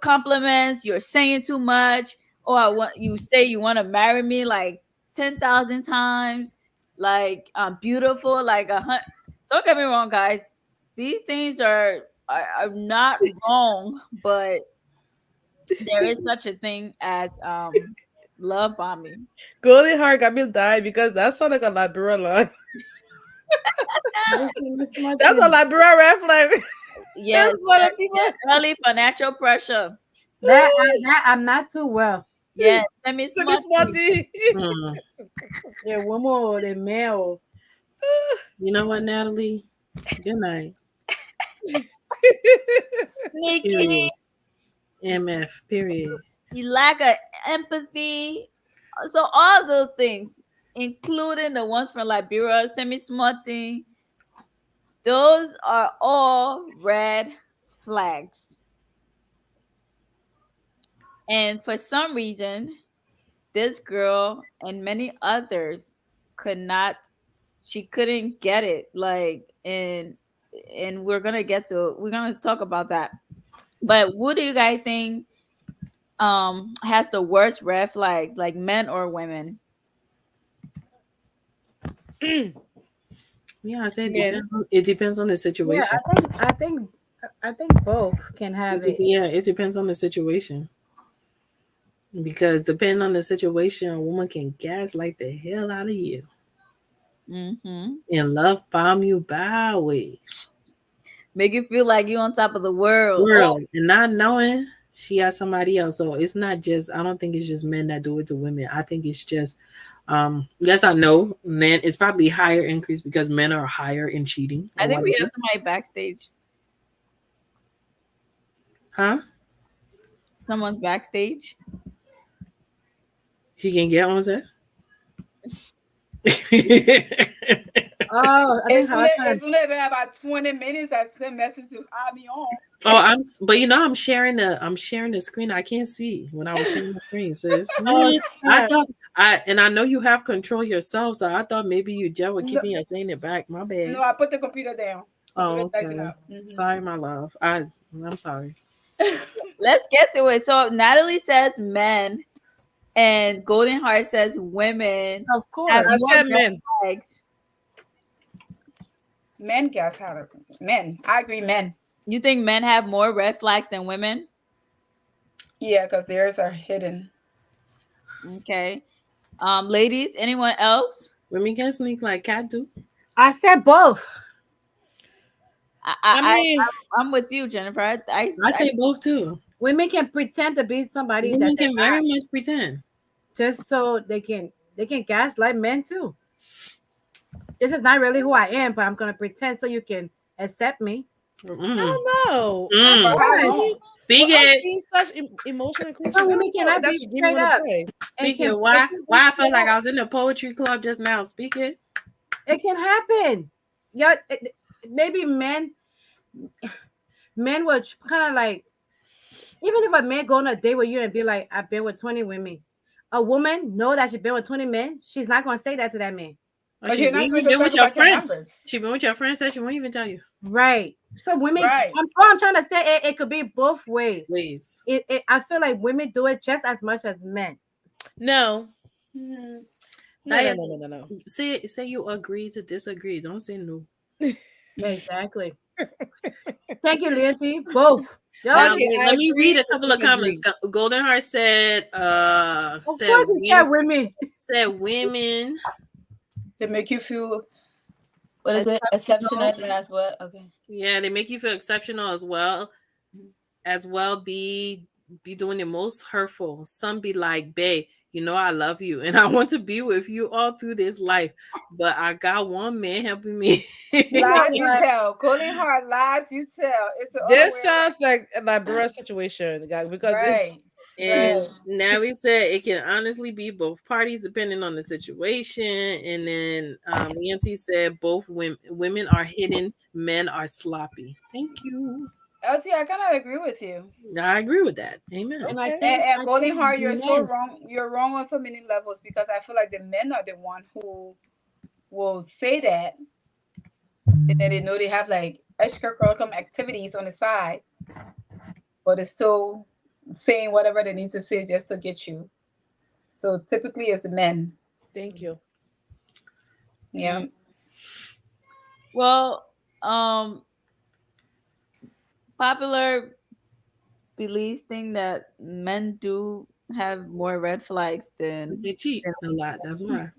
compliments, you're saying too much. Oh, I want you say you want to marry me like 10,000 times. Like I'm beautiful. Like a hundred. Don't get me wrong, guys. These things are not wrong, but there is such a thing as love bombing. Golden Heart got me dying because that sounds like a Libera line. Listen, Miss That's a Martin. Libera red flag. Yes, That's what the people. early financial pressure. That I'm not too well. Yes, semi Semi smart. smarty. Hmm. The woman or the male. You know what, Natalie? Good night. sneaky, Period. MF. Period. you lack of empathy. So all those things, including the ones from Liberia, semi-smart thing, those are all red flags. And for some reason, this girl and many others could not, she couldn't get it. Like, and we're gonna talk about that. But what do you guys think has the worst red flags, like men or women? Yeah, I said Men. it depends on the Yeah, situation. I think both can have it. Yeah, it depends on the situation. Because depending on the situation, a woman can gaslight the hell out of you Mm-hmm. and love bomb you byways. Make you feel like you're on top of the world. Oh, World and not knowing she has somebody else. So it's not just I don't think it's just men that do it to women. I think it's just yes, I know men it's probably higher increase because men are higher in cheating I or think we whatever. have somebody backstage. Huh? Someone's backstage. She can get on set? Oh, I think As soon as, Hassan. as soon as we have about 20 minutes, I send message to have me on. But I'm sharing the screen. I can't see when I was sharing the screen, sis. Oh, I snap. thought I know you have control yourself, so I thought maybe you just were No, keeping your saying it back. My bad. no, I put the computer down. Oh, Computer typing okay. up. Sorry, my love. I'm sorry. Let's get to it. So Natalie says men, and Golden Heart says women Of course. have I more said red men. flags. Men, guys, how to men. I agree, men. You think men have more red flags than women? Yeah, because theirs are hidden. Okay. Ladies, anyone else? Women can sneak like cat do. I said both. I, I I, mean, I'm with you, Jennifer. I say both too. Women can pretend to be somebody that Women they're can not, very much pretend. just so they can gaslight men too. This is not really who I am, but I'm gonna pretend so you can accept me. I Mm. don't know. Mm. For how Right. long? Speak For us it. being such emotional creatures, Some I women don't know. cannot That's be the game you straight want to up. play. And Speak it. can Why? it can be Why I felt straight like I up. was in the poetry club just now. Speak it. It can happen. Yeah, maybe men would kind of like, even if a man go on a date with you and be like, I've been with 20 women. A woman know that she's been with 20 men. She's not gonna say that to that man. Or But she you're been not supposed even to been talk with your about your friend. numbers. She been with your friend, said she won't even tell you. Right. So women, Right. what I'm trying to say, it could be both ways. Please. I feel like women do it just as much as men. No. Mhm. No, no, no, no, no, no. Say you agree to disagree. Don't say no. Exactly. Thank you, Lindsay. Both. Y'all, Now Okay, I let me read agree a to couple of comments. disagree. Golden Heart said of course, it's got women. said women. They make you feel What is it? Exceptional. Exceptional as what? Okay. Yeah, they make you feel exceptional as well. As well be doing the most hurtful. Some be like, babe, you know I love you and I want to be with you all through this life. But I got one man helping me. You know lies you what? tell. Golden heart lies you tell. It's the other This way around. sounds like a Libera situation, guys, because this, Right. And Right. Natalie said it can honestly be both parties depending on the situation. And then Nancy said both women are hidden, men are sloppy. Thank you. LT, I kind of agree with you. I agree with that. Amen. And okay. And I Golden think Heart, you're so men. wrong. You're wrong on so many levels because I feel like the men are the one who will say that, and then they know they have like extracurricular activities on the side, but they're still saying whatever they need to say just to get you. So typically, it's the men. Thank you. Yeah. Well, popular beliefs think that men do have more red flags than. They cheat a lot. That's why.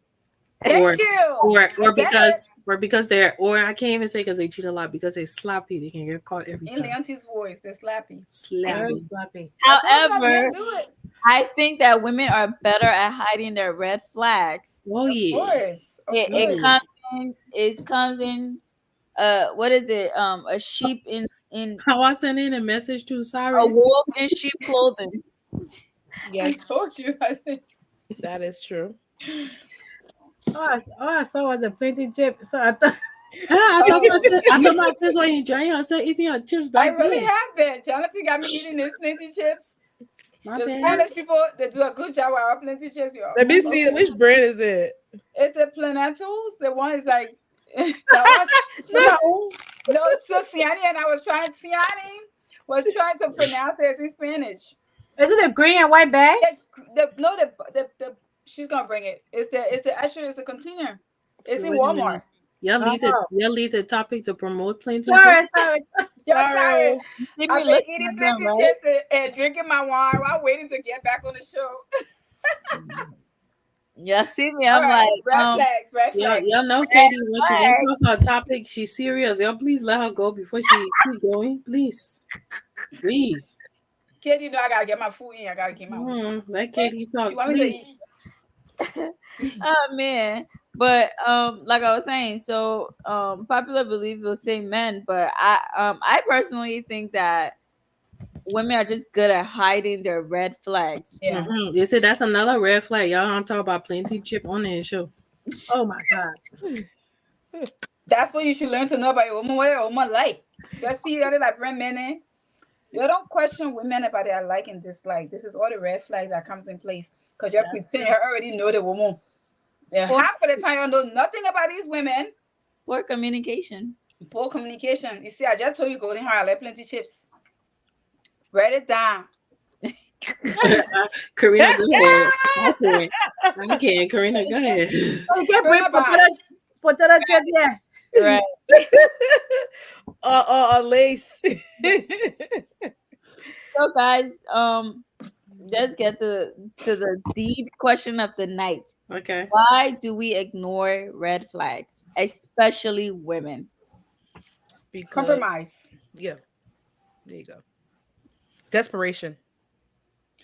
Or Thank you. or I said it. because they're or I can't even say because they cheat a lot because they sloppy. They can get caught every In time. Leonti's voice, they're slappy. Very Slappy. sloppy. I told you However, men do it. I think that women are better at hiding their red flags. Oh Of yeah. course. Of It course. comes in. It comes in what is it? A sheep in How I sent in a message to a sorry. wolf in sheep clothing. I Yes, told you. I said, that is true. All I saw was a plenty chip. So I thought, Ah, oh, I thought my sis was enjoying herself eating her chips I back really there. have been. Jonathan got me eating his plenty chips. My The bad. Spanish people, they do a good job with our plenty chips, y'all. Let me see Okay. which brand is it. It's the Planetals. The one is like, that one. No. No, so Siani and I was trying, Siani was trying to pronounce it in Spanish. is it a green and white bag? The no, the she's gonna bring it. It's the actually it's a container. It's in Wait a minute. Walmart. Oh, Y'all leave the topic to promote plenty sorry, chips. sorry. Yo, sorry. Sorry. Keep me I've been looking eating at them, plenty right? chips and drinking my wine while waiting to get back on the show. Yeah, see me. All I'm right, like, red flags, red flags. Y'all know red Katie when she gets flag. off her topic, she's serious. Y'all please let her go before she keep going. Please. Please. Kid, you know I gotta get my food in. I gotta keep my food. Let Katie She talk, want me to please. eat. Oh man. But like I was saying, so popular belief will say men, but I personally think that women are just good at hiding their red flags. Yeah, You see, that's another red flag. Y'all don't talk about plenty chip on the show. Oh my God. that's what you should learn to know about a woman. What a woman like. Just see other like brand men. You don't question women about their like and dislike. This is all the red flags that comes in place because you That's pretend true. you already know the woman. Then Poor, half of the time you know nothing about these women. poor communication. Poor communication. You see, I just told you golden hair. I like plenty chips. Write it down. Karina, go ahead. I can't. I can't. Karina, go ahead. Oh, you can bring Bye bye. potato chip there. Right. Lace. So guys, let's get to the deep question of the night. Okay. Why do we ignore red flags, especially women? Because Compromise. yeah, there you go. Desperation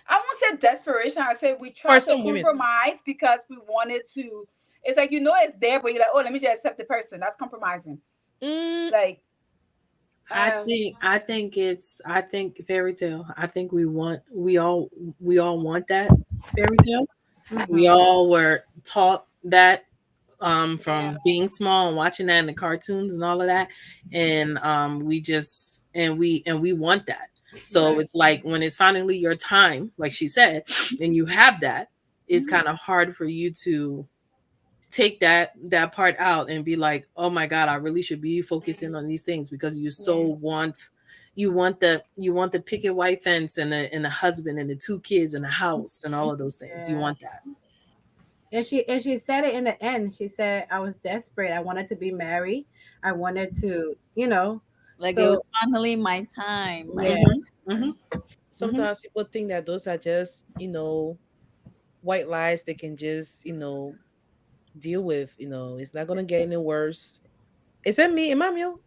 I won't say desperation. I say we for try to some women. compromise because we wanted to. It's like you know it's there, but you're like, oh, let me just accept the person. That's compromising. Mm, Like, I think fairy tale. I think we all want that fairy tale. We Mm-hmm. all were taught that yeah, from being small and watching that in the cartoons and all of that. And we just and we want that. So Right. it's like when it's finally your time, like she said, and you have that, it's mhm, kind of hard for you to take that part out and be like, oh my god, I really should be focusing on these things because you so yeah, want you want the picket white fence and the husband and the two kids and the house and all of those things. You Yeah. want that. And she said it in the end. She said, I was desperate. I wanted to be married. I wanted to, Like it so was finally my time, yeah. right? Hmm. Hmm. sometimes people think that those are just white lies they can just deal with. It's not gonna get any worse. Is that me? Am I mute?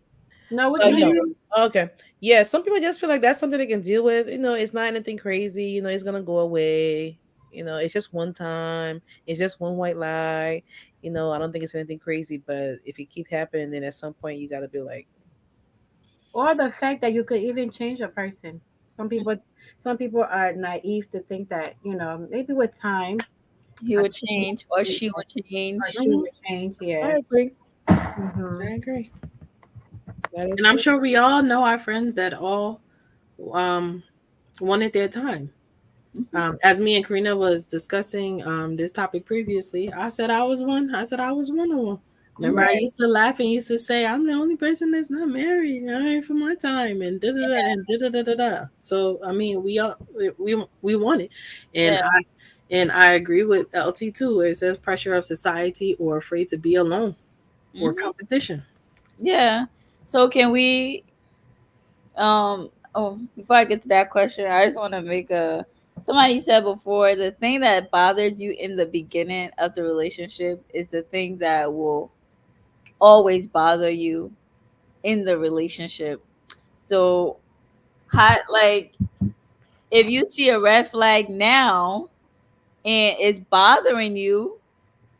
No, we can hear No. you. Okay. Yeah, some people just feel like that's something they can deal with. It's not anything crazy. It's gonna go away. It's just one time. It's just one white lie. I don't think it's anything crazy. But if it keep happening, then at some point you gotta be like, Or the fact that you could even change a person. Some people some people are naive to think that, maybe with time He I would could change or change she or would change. she would change. I Yeah. agree. Hmm. I agree. That And is I'm true. sure we all know our friends that all um wanted their time. Mhm. As me and Karina was discussing this topic previously, I said I was one. I said I was one of them. Remember, I Right. used to laugh and used to say, "I'm the only person that's not married. I ain't for my time," and da da da and da da da da da. So I mean, we want it, and Yeah. I agree with LT too. Where it says pressure of society or afraid to be alone or Hmm. competition. Yeah. So can we oh, before I get to that question, I just want to make a somebody said before the thing that bothers you in the beginning of the relationship is the thing that will always bother you in the relationship. So, how, like, if you see a red flag now and it's bothering you,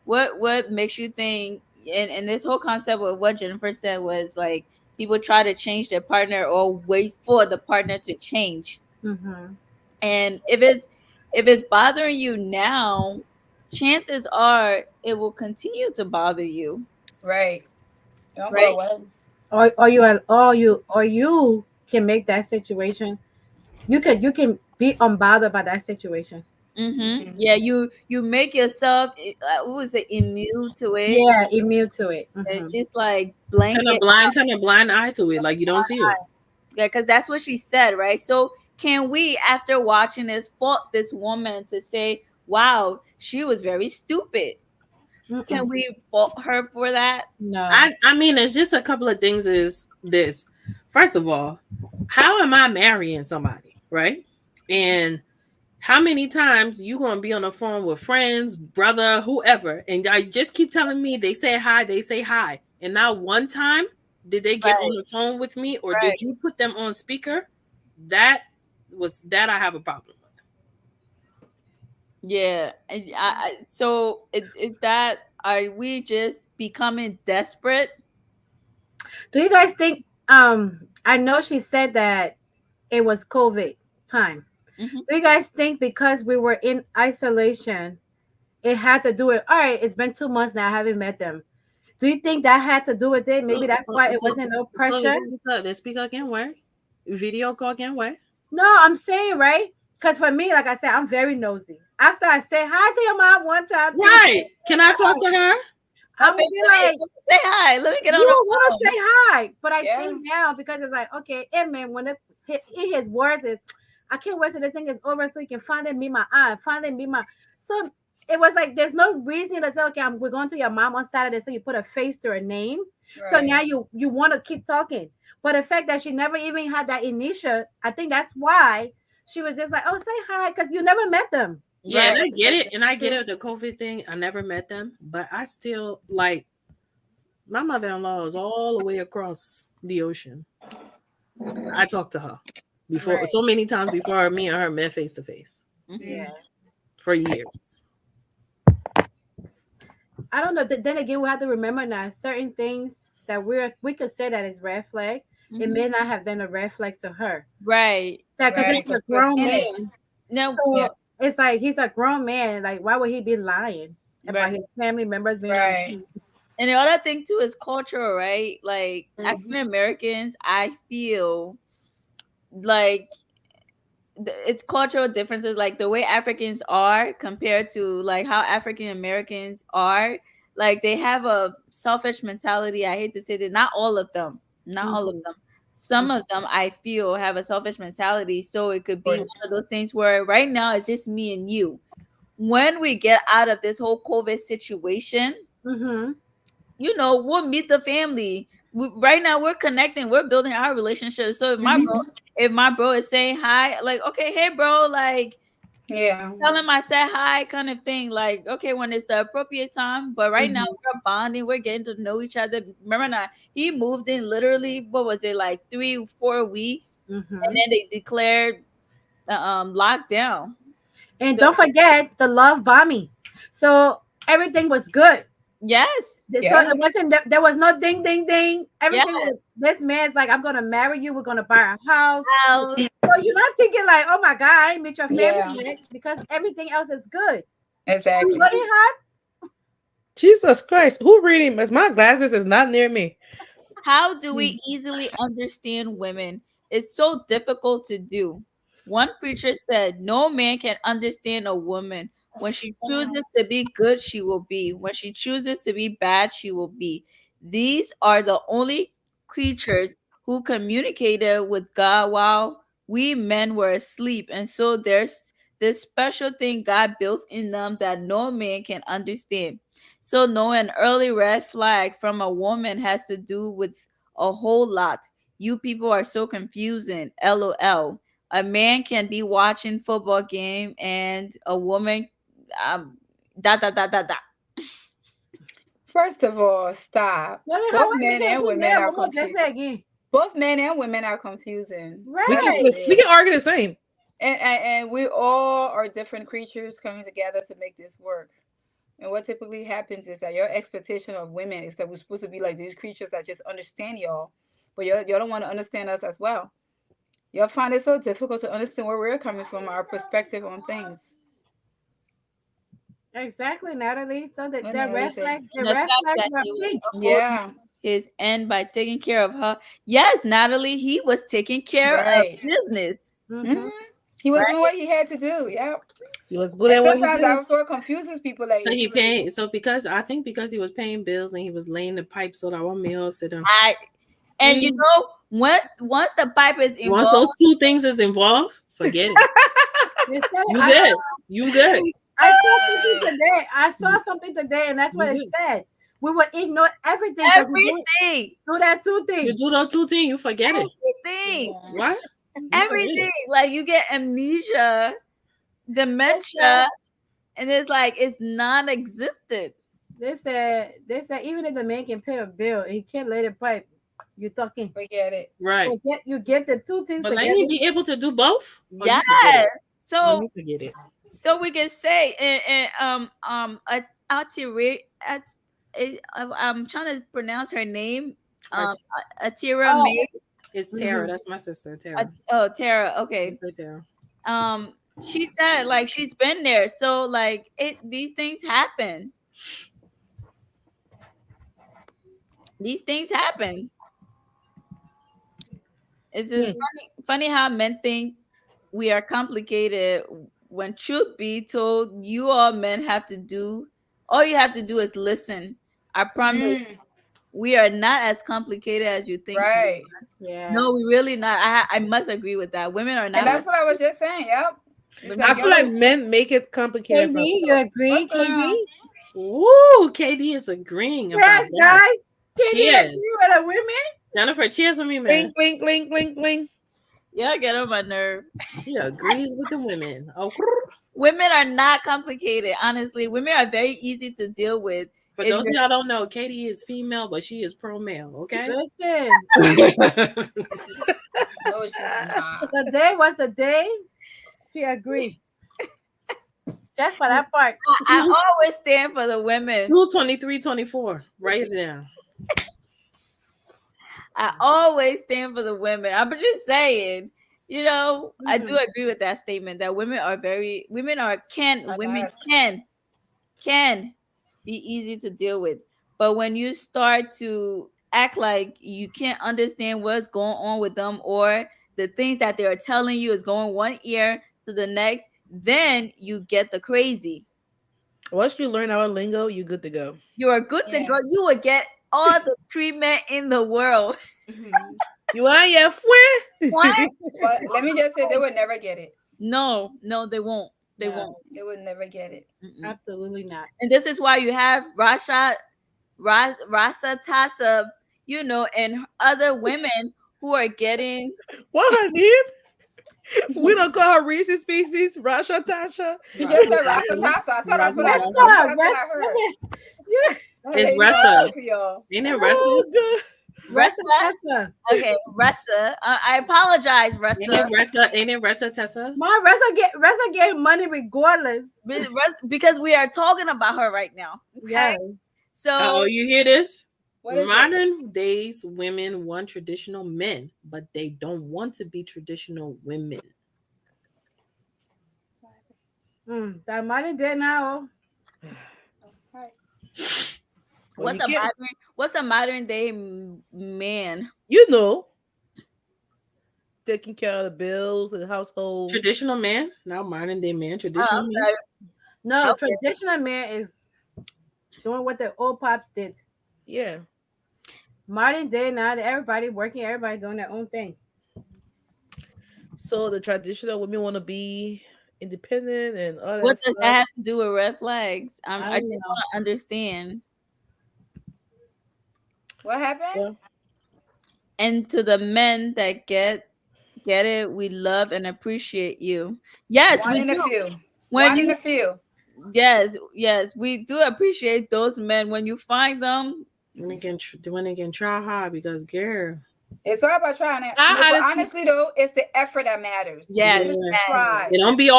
what makes you think and this whole concept of what Jennifer said was like people try to change their partner or wait for the partner to change. Mm-hmm. And if it's bothering you now, chances are it will continue to bother you, Right. Don't go right? away. Or you can make that situation. You can be unbothered by that situation. Mm-hmm. Mhm. Yeah, you make yourself what was it, immune to it, Yeah, immune to it. and Mm-hmm. just like blanket. Turn a blind eye to it, like you don't see it. Yeah, because that's what she said, right? So can we, after watching this, fault this woman to say, "Wow, she was very stupid"? Can Mm-mm. we fault her for that? No. I mean, it's just a couple of things. Is this first of all, how am I marrying somebody, right? And how many times you gonna be on the phone with friends, brother, whoever, and I just keep telling me they say hi, and not one time did they get on Right, the phone with me, or did right. you put them on speaker? That that I have a problem with. Yeah. So is that, are we just becoming desperate? Do you guys think? I know she said that it was COVID time. Hmm. Do you guys think because we were in isolation, it had to do it? All right, it's been 2 months now. I haven't met them. Do you think that had to do with it? Maybe So, that's so, why it so, wasn't no so the pressure. speaker again where? Video call again where? No, I'm saying right because for me, like I said, I'm very nosy. After I say hi to your mom one time, two Right. times, Can I talk to her? Oh, I babe, will be like, let me say hi. Let me get you on the want to say phone. hi, but I Yeah. think now because it's like, okay, hey man, when it in his words is, I can't wait till this thing is over so you can finally meet my aunt, finally meet my. So it was like there's no reason to say, okay, we're going to your mom on Saturday, so you put a face to her name. So Right. now you want to keep talking, but the fact that she never even had that initial, I think that's why she was just like, oh, say hi, because you never met them. Yeah, and Right. I get it, and I get Exactly. it. The COVID thing, I never met them, but I still like my mother-in-law is all the way across the ocean. I talked to her before Right. so many times before me and her met face to face Hmm. Mm. Yeah. for years. I don't know. Then again, we have to remember now certain things that we could say that is red flag. It Hmm. may not have been a red flag to her. Right. That because Right. this is Because a he was grown in it. man. No. Yeah. So it's like he's a grown man. Like why would he be lying about Right. his family members being on Right. the And the other thing too is cultural, right? Like Mhm. African Americans, I feel like it's cultural differences, like the way Africans are compared to like how African Americans are. Like they have a selfish mentality. I hate to say that, not all of them, not all of Mhm. them. Some of them I feel have a selfish mentality. So it could Of be one course. of those things where right now it's just me and you. When we get out of this whole COVID situation, Mhm. we'll meet the family. Right now, we're connecting. We're building our relationship. So Mhm. if my bro is saying hi, like, okay, hey, bro, like, Yeah. tell him I said hi, kind of thing. Like, okay, when it's the appropriate time. But right now, Mhm. we're bonding. We're getting to know each other. Remember, now he moved in literally. What was it, like 3 4 weeks, and Mhm. then they declared lockdown. And So don't forget the love bombing. So everything was good. yes, So Yeah. it wasn't there was no ding ding ding. yes. Everything was this man's like, I'm gonna marry you, we're gonna buy a house. House. So you're not thinking like, oh my God, I ain't meet your family Yeah. yet because everything else is good. So when you Exactly. really hot, Jesus Christ, who reading? My glasses is not near me. How do we easily understand women? It's so difficult to do. One preacher said, no man can understand a woman. When she chooses to be good, she will be. When she chooses to be bad, she will be. These are the only creatures who communicated with God while we men were asleep. And so there's this special thing God built in them that no man can understand. So knowing an early red flag from a woman has to do with a whole lot. You people are so confusing. LOL. A man can be watching football game and a woman um da. First of all, stop. well, then how Both I men make it and good women man? are What they confused. say again? Both men and women are confusing. We Let's can just Right. say we it. can argue the same. And we all are different creatures coming together to make this work. And what typically happens is that your expectation of women is that we're supposed to be like these creatures that just understand y'all, but y'all don't want to understand us as well. Y'all find it so difficult to understand where we're coming from, our perspective on things. Exactly, Natalie. So What Natalie red say? flag, the And the red fact flags that were he was big. upholding Yeah, his end by taking care of her. Yes, Natalie, he was taking care of right. business, Mm-hmm. Hmm. He was doing right? what he had to do. Yeah. He was good And at what he sometimes did. that sort of confuses people. Like So if he you really, paid. So because I think because he was paying bills and he was laying the pipe so that one meal sit down. I and you Mm. know, once the pipe is Once involved, those two things is involved, forget it. They said it, You good? You good? I saw something right, today. I saw something today, and that's what You it good? said. We will ignore everything because we everything, do that two You things. do those two things, you forget it. everything, yeah. What? You forget everything. it. Like you get amnesia, dementia, and it's like it's non-existent. They said even if the man can pay a bill, he can't let it pipe. You talking? Forget it. Right. You get the two things But let together. me be able to do both. Or you forget Yes. it. Or So you forget it. we can say Atira at I'm trying to pronounce her name. Um Art- Atira Oh, May. It's Tara. mhm. That's my sister, Tara. Oh, Tara. Okay. It's her Tara. She said like she's been there. So like these things happen. These things happen. It's just Mm. funny how men think we are complicated when truth be told, you all men have to do all you have to do is listen. I promise Mm, we are not as complicated as you think. right. Yeah. No, we really not. I must agree with that. Women are And not. that's what I was just saying. Yep. It's I like, feel Women, like yo, men make it complicated for KD, you themselves. what's agree? going on? KD? Ooh, KD is agreeing about Yes, that. guys. KD Cheers. agree with the women. Jennifer, cheers with me, man. Clink, clink, clink, clink, clink. yeah, get on my nerve. She agrees with the women. Oh, Women are not complicated. Honestly, women are very easy to deal with. for If those of you're y'all don't know, Katie is female, but she is pro male. Okay. Listen, No, she's not. the day was the day. She agreed. Just for that part. I always stand for the women. 223, 24. Right there. I always stand for the women. I'm just saying, I do Mhm. agree with that statement that women Enough. can be easy to deal with. But when you start to act like you can't understand what's going on with them or the things that they're telling you is going one ear to the next, then you get the crazy. Once you learn our lingo, you're good to go. You are good to Yeah. go. You will get all the treatment in the world. Mhm. You are your What? friend. But let me just say, they would never get it. No, no, they won't. They No, won't. They would never get it. Mm-mm. absolutely not. And this is why you have Rasa Tasa, and other women who are getting. What her name? We don't call her Reese's Species. Rasha Tasha. She just Razzle said Rasta dazzle. Tassa. I thought that's what Razzle I. dazzle. I thought Resta, that's what I rest, heard. you, Go It's ahead, you know, Ressa. both of y'all. Ain't it Ressa? Oh god. rest, Ressa. Resta. Okay, Ressa. I apologize, Ain't it Ressa, Ressa? Ain't it Ressa Tessa? My Resta get money regardless. because we are talking about her right now. Okay, Yes. Oh, so you hear this? What is it? Modern days women want traditional men, but they don't want to be traditional women. That money there now. Right. Well, what's you a can't. modern day man? You know, taking care of the bills and the household. Traditional man, not modern day man. Traditional I'm man. sorry. No, Okay. traditional man is doing what the old pops did. Yeah. Modern day now, everybody working, everybody doing their own thing. So the traditional women want to be independent and all What that does that stuff. have to do with red flags? I I don't just know. want to understand. What happened? Yeah. And to the men that get it, we love and appreciate you. Yes, One we in a do. few. When One in you a few. yes, we do appreciate those men when you find them. When they can try hard because girl. It's all about trying to. No, I but honestly, honestly though, it's the effort that matters. Yes, Just Yeah. yes, try. It don't be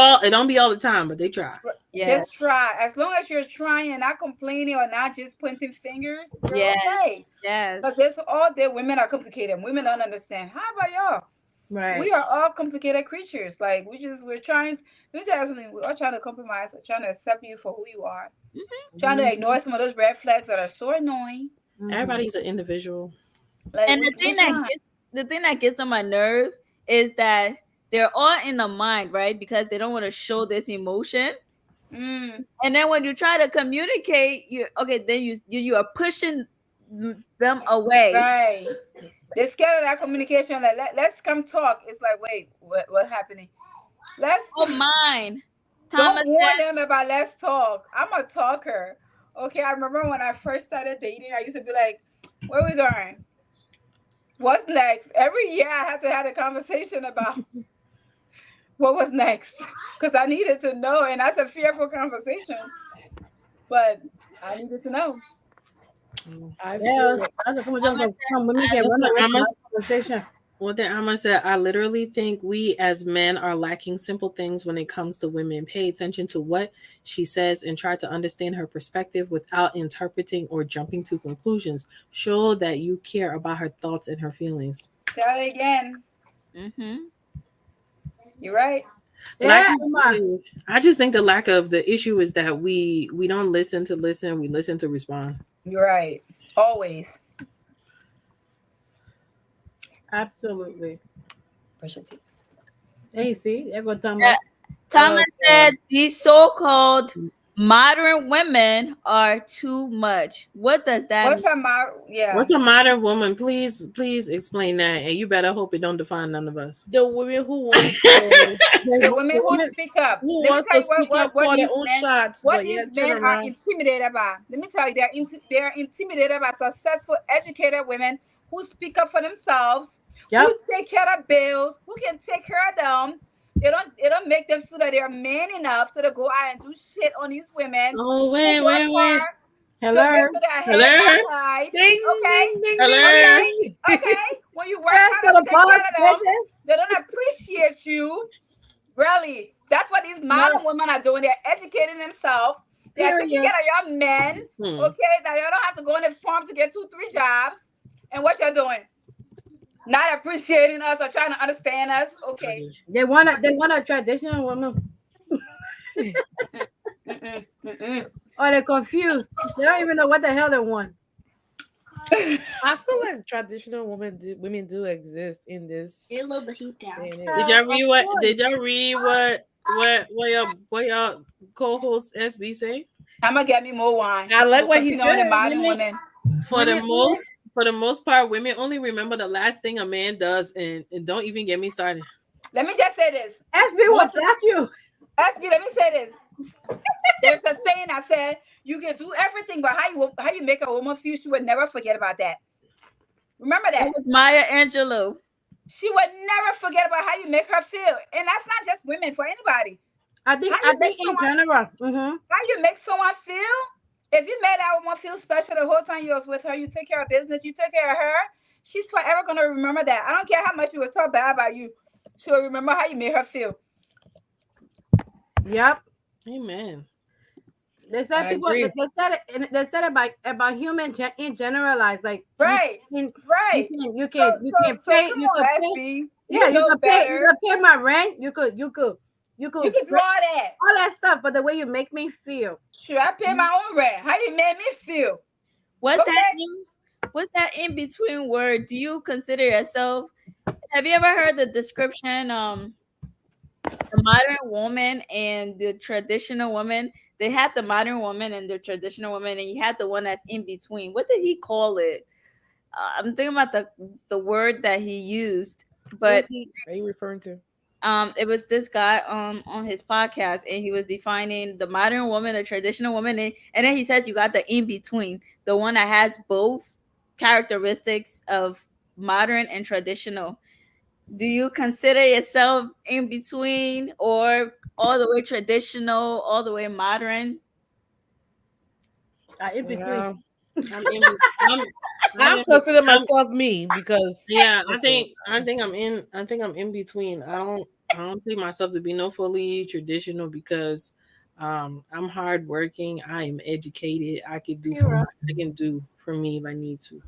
all the time, but they try. yes, Just try. As long as you're trying and not complaining or not just pointing fingers, you're yes, okay. yes. Because there's all day women are complicated. Women don't understand. How about y'all? Right. We are all complicated creatures. Like we're trying. Let me tell you something. We're all trying to compromise, trying to accept you for who you are, trying to Mhm. ignore some of those red flags that are so annoying. Mhm. Everybody's an individual. Like And we're trying. the thing that gets on my nerve is that they're all in the mind, right? Because they don't want to show this emotion. Mm, And then when you try to communicate, you okay, then you are pushing them away. right. They're scared of that communication. Like let's come talk. It's like wait, what's happening? Let's Oh mine. don't Thomas warn them about let's talk. I'm a talker. Okay, I remember when I first started dating, I used to be like, where we going? What's next? Every year I had to have a conversation about what was next because I needed to know, and that's a fearful conversation, but I needed to know. I Yeah, feel it. that's a Thomas conversation. said, Some women I can run Listen, away I'm from that conversation. One thing Amma said, I literally think we as men are lacking simple things when it comes to women. Pay attention to what she says and try to understand her perspective without interpreting or jumping to conclusions. Show that you care about her thoughts and her feelings. Tell it again. mm-hmm. You're right. But I Yeah, just Emma. I just think the lack of the issue is that we don't listen to listen, we listen to respond. You're right. Always. Absolutely. Brush your teeth. Hey, see, there go Yeah, Thomas. Thomas Oh said God. these so-called modern women are too much. What does that What's mean? a yeah. What's a modern woman? Please explain that. And you better hope it don't define none of us. The women who wants to The women The who women, speak up. who Let me wants tell to you what speak what up, what call their these own men shots, what but these yet turn men are around. intimidated by. Let me tell you, they're intimidated by successful, educated women who speak up for themselves, who yep. take care of bills, who can take care of them. They don't make them feel that they're man enough, so they go out and do shit on these women Oh who work wait. hard to make Hello. sure their head Hello? is high. Ding Okay, ding ding ding Hello? okay, ding. okay. When you work Cash for hard to the take boss, care of them, bitches. they don't appreciate you. Really, that's what these No, modern women are doing. They're educating themselves. They are taking period. care of your men. Hmm. Okay, that you don't have to go on the farm to get two, three jobs. And what you're doing? Not appreciating us or trying to understand us. Okay. Okay. They want a traditional woman, Mm-mm, mm-mm. or they're confused. They don't even know what the hell they want. I feel like traditional women do exist in this Get a little bit heat down. day and Did age. y'all Of read what course. did y'all read what y'all co-host SB say? I'm gonna get me more wine. I like We'll what he continue on the said. modern Women, women. women. For the most part, women only remember the last thing a man does, and don't even get me started. Let me just say this. SB will Most attack you. SB, let me say this. There's a saying that said you can do everything, but how you make a woman feel, she would never forget about that. Remember That that. was Maya Angelou. She would never forget about how you make her feel. And that's not just women, for anybody. I How think. I you make think in someone general. Mm-hmm. how you make someone feel. If you made that woman feel special the whole time you was with her, you take care of business, you take care of her, she's forever gonna remember that. I don't care how much you will talk bad about you. She'll remember how you made her feel. Yep. Amen. They said I people. agree. They said about human in generalize. Like Right. Right. So you so can so pay come you on, can pay. SB. Yeah, You know you better. could pay my rent. You You could can do all that. all that stuff. But the way you make me feel. Should I pay my own rent? How you made me feel? What's that Okay. in what's that in between word? Do you consider yourself have you ever heard the description the modern woman and the traditional woman? They had the modern woman and the traditional woman, and you had the one that's in between. What did he call it? I'm thinking about the word that he used, Who but he are you referring to? it was this guy on his podcast, and he was defining the modern woman, the traditional woman, and then he says you got the in between, the one that has both characteristics of modern and traditional. Do you consider yourself in between or all the way traditional, all the way modern? In between. Yeah. I'm in. I'm considering myself me because Yeah, okay. I think I'm in between. I don't think myself to be no fully traditional because I'm hardworking, I am educated, You're I can do for me if I need to.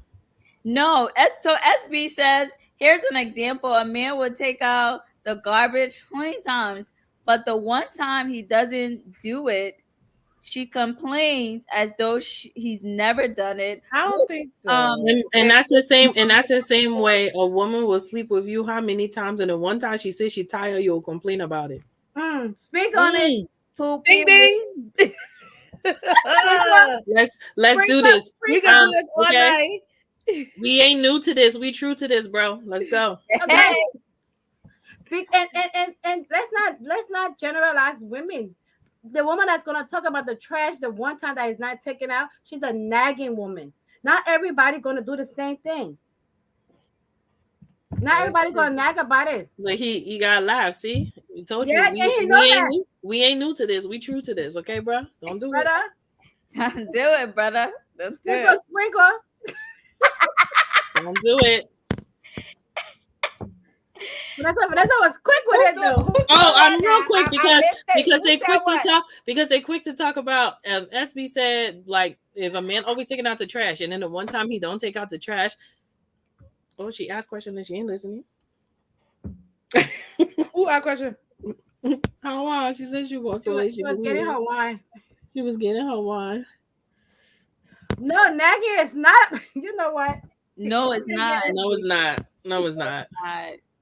No, so SB says, here's an example. A man would take out the garbage 20 times, but the one time he doesn't do it, she complains as though he's never done it. I don't Which, think so. And that's the same way a woman will sleep with you how many times and the one time she says she tired, you'll complain about it. Speak on it. Mm. poopy Ding ding. Let's do Sprinkle, this. We can do sprinkle. this all Okay. night. We ain't new to this. We true to this, bro. Let's go. Okay. And let's not generalize women. The woman that's gonna talk about the trash the one time that is not taken out, she's a nagging woman. Not everybody gonna do the same thing. Not That's everybody true. gonna nag about it. But he got laugh. See, we told you Yeah, and he know that, we ain't new to this. We true to this. Okay, bro. Don't do it. brother. Don't do it, brother. Don't do Sprinkle, it. sprinkle. Don't do it. Vanessa was quick with it though. Oh, I'm real quick I missed it. because Who they said quick to what? talk because they quick to talk about. SB said like if a man always taking out the trash and then the one time he don't take out the trash. Oh, she asked question and she ain't listening. Who asked question? How she said she walked She was, away. she was getting her wine. She was getting her wine. No, nagging is not. You know what? No, it's not. No, it's not. No, it's not.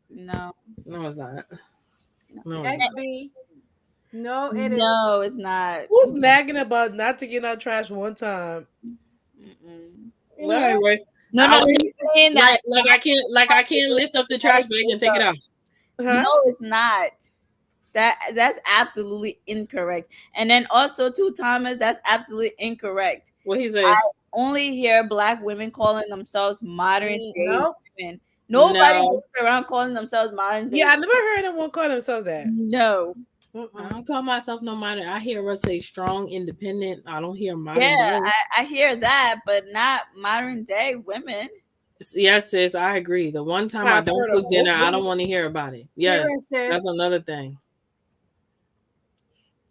No. No, it's not. No, it's not. XB. No, it is. No, it's not. Who's nagging about not taking out trash one time? Mm-mm. Well, Anyway, No, I no, was he's saying that. like I can't lift up the trash bag and take it out. huh? No, it's not. That's absolutely incorrect. And then also too, Thomas, that's absolutely incorrect. What he say? I only hear black women calling themselves modern day Nope. women. Nobody No. goes around calling themselves modern day. Yeah, I never heard anyone call themselves that. No. I don't call myself no modern. I hear us say strong, independent. I don't hear modern Yeah, day. I hear that, but not modern day women. Yes, sis, I agree. The one time I I've don't heard of cook dinner, I both. don't want to hear about it. Yes, Sis. that's another thing.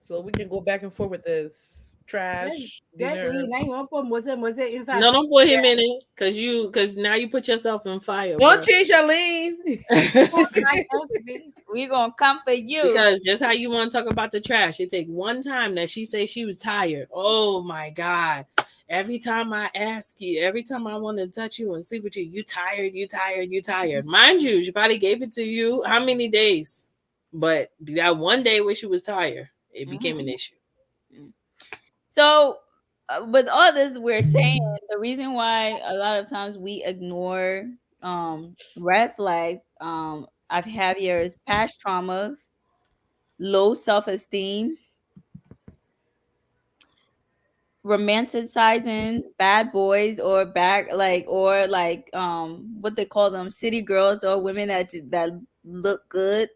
So we can go back and forth with this trash dinner. Now you want to put was it inside? No, don't put him in it, cause now you put yourself in fire. Don't Bro. change your lane. We gonna come for you. Because just how you want to talk about the trash, it take one time that she say she was tired. Oh my God. Every time I ask you, every time I want to touch you and sleep with you, you tired, you tired, you tired. Mind you, she probably gave it to you how many days? But that one day where she was tired, it became an issue. So, with all this, we're saying the reason why a lot of times we ignore red flags. I've had here is past traumas, low self-esteem, romanticizing bad boys or what they call them, city girls or women that look good.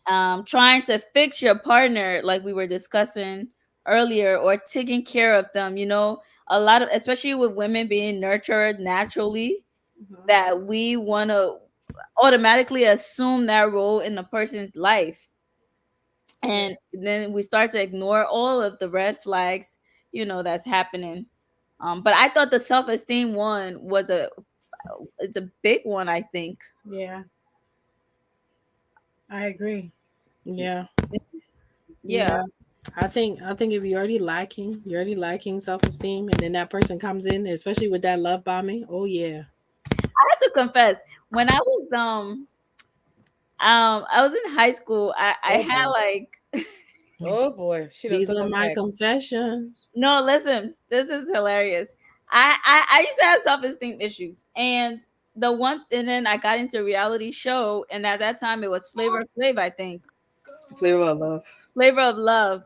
Trying to fix your partner, like we were discussing earlier, or taking care of them. A lot of, especially with women being nurtured naturally, that we want to automatically assume that role in a person's life, and then we start to ignore all of the red flags that's happening. But I thought the self-esteem one it's a big one, I think. Yeah, I agree. Yeah. Yeah. I think if you're already lacking self-esteem and then that person comes in, especially with that love bombing, oh yeah. I have to confess, when I was in high school, I had like Oh boy, she done These took are it my back. confessions. no, listen, this is hilarious. I used to have self-esteem issues, and then I got into a reality show, and at that time it was Flavor of Flav, I think. Flavor of love. Flavor of Love.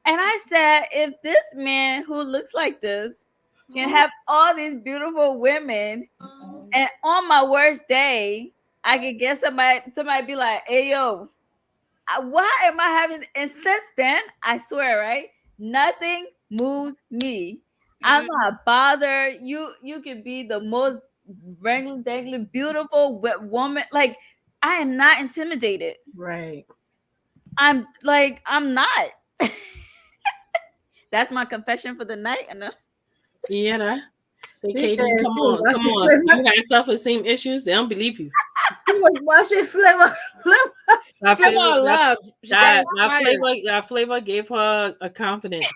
And I said, if this man who looks like this can have all these beautiful women, and on my worst day, I could get somebody be like, hey yo, why am I having? And since then, I swear, right, nothing moves me. I'm not bothered. You could be the most wrangling, dangling, beautiful woman. Like, I am not intimidated. Right. I'm not. That's my confession for the night. And Yeah, that. Say, She Katie, said come she was on, come watching on. Flavor. You got self-esteem issues. They don't believe you. She was watching Flavor. Flavor. That Come flavor, on, that, love. She got that, inspired. that flavor gave her a confidence.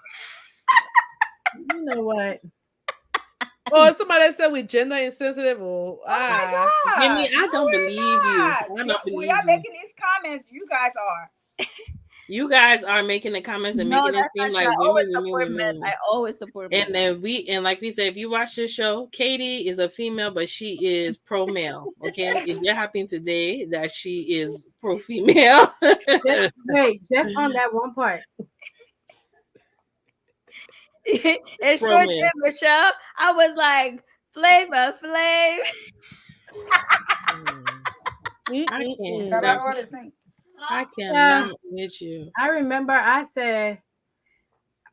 You know what? Oh, somebody said we gender insensitive. Oh, Oh my Give me, God. I No, don't believe you. we're I not. don't We are believe you. making these comments. You guys are. You guys are making the comments and no, making it that's seem not true. like I women, always women, support women, men. women. I always support men. And then like we said, if you watch this show, Katie is a female, but she is pro male. Okay, it just happened today that she is pro female. Just on that one part. It Pro sure male. did, Michelle. I was like, Flavor Flav. I can't. Got Mm-mm. our orders. Sing. I Yeah, cannot with you. I remember. I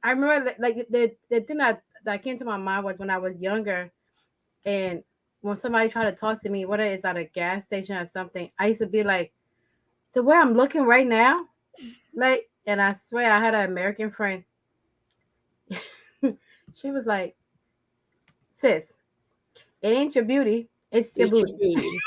remember like the thing that came to my mind was when I was younger, and when somebody tried to talk to me, whether it's at a gas station or something, I used to be like, the way I'm looking right now, like, and I swear I had an American friend. She was like, sis, it ain't your beauty, it's your It's your booty. beauty.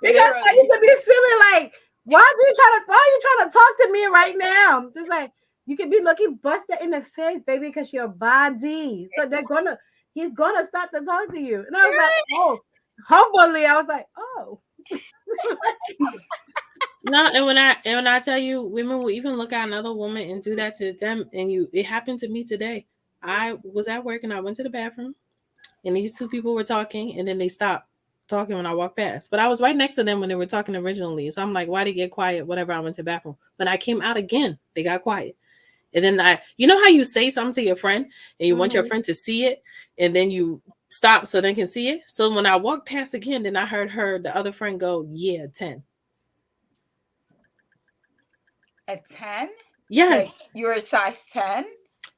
Because I used to be feeling like, why are you trying to talk to me right now? Just like you can be looking busted in the face, baby, because your body. So he's gonna start to talk to you. And I was like, oh, humbly, I was like, oh. No, and when I tell you, women will even look at another woman and do that to them. And it happened to me today. I was at work and I went to the bathroom, and these two people were talking, and then they stopped talking when I walked past. But I was right next to them when they were talking originally, so I'm like, why they get quiet? Whatever. I went to the bathroom. When I came out again, they got quiet. And then you know how you say something to your friend and you want your friend to see it, and then you stop so they can see it. So when I walked past again, then I heard the other friend go, "Yeah, 10." A 10? Yes. Like you're a size 10?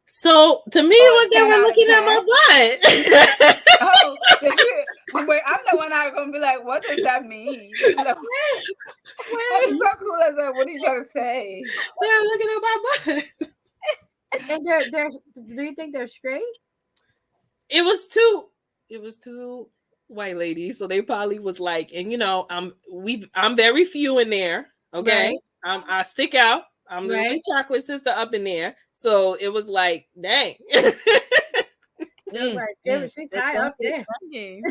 So to me, Or a it was they 10 were out of looking 10? at my butt. Oh, did you? Wait, I'm the one that's gonna be like, what does that mean? Like, I'm so cool as that. What are you trying to say? They were looking at my butt. And they're do you think they're straight? It was two white ladies, so they probably was like, and I'm very few in there. Okay, Right, I stick out. I'm the only right. chocolate sister up in there, so it was like, dang. It was like, she's The high fun up is there. fun game.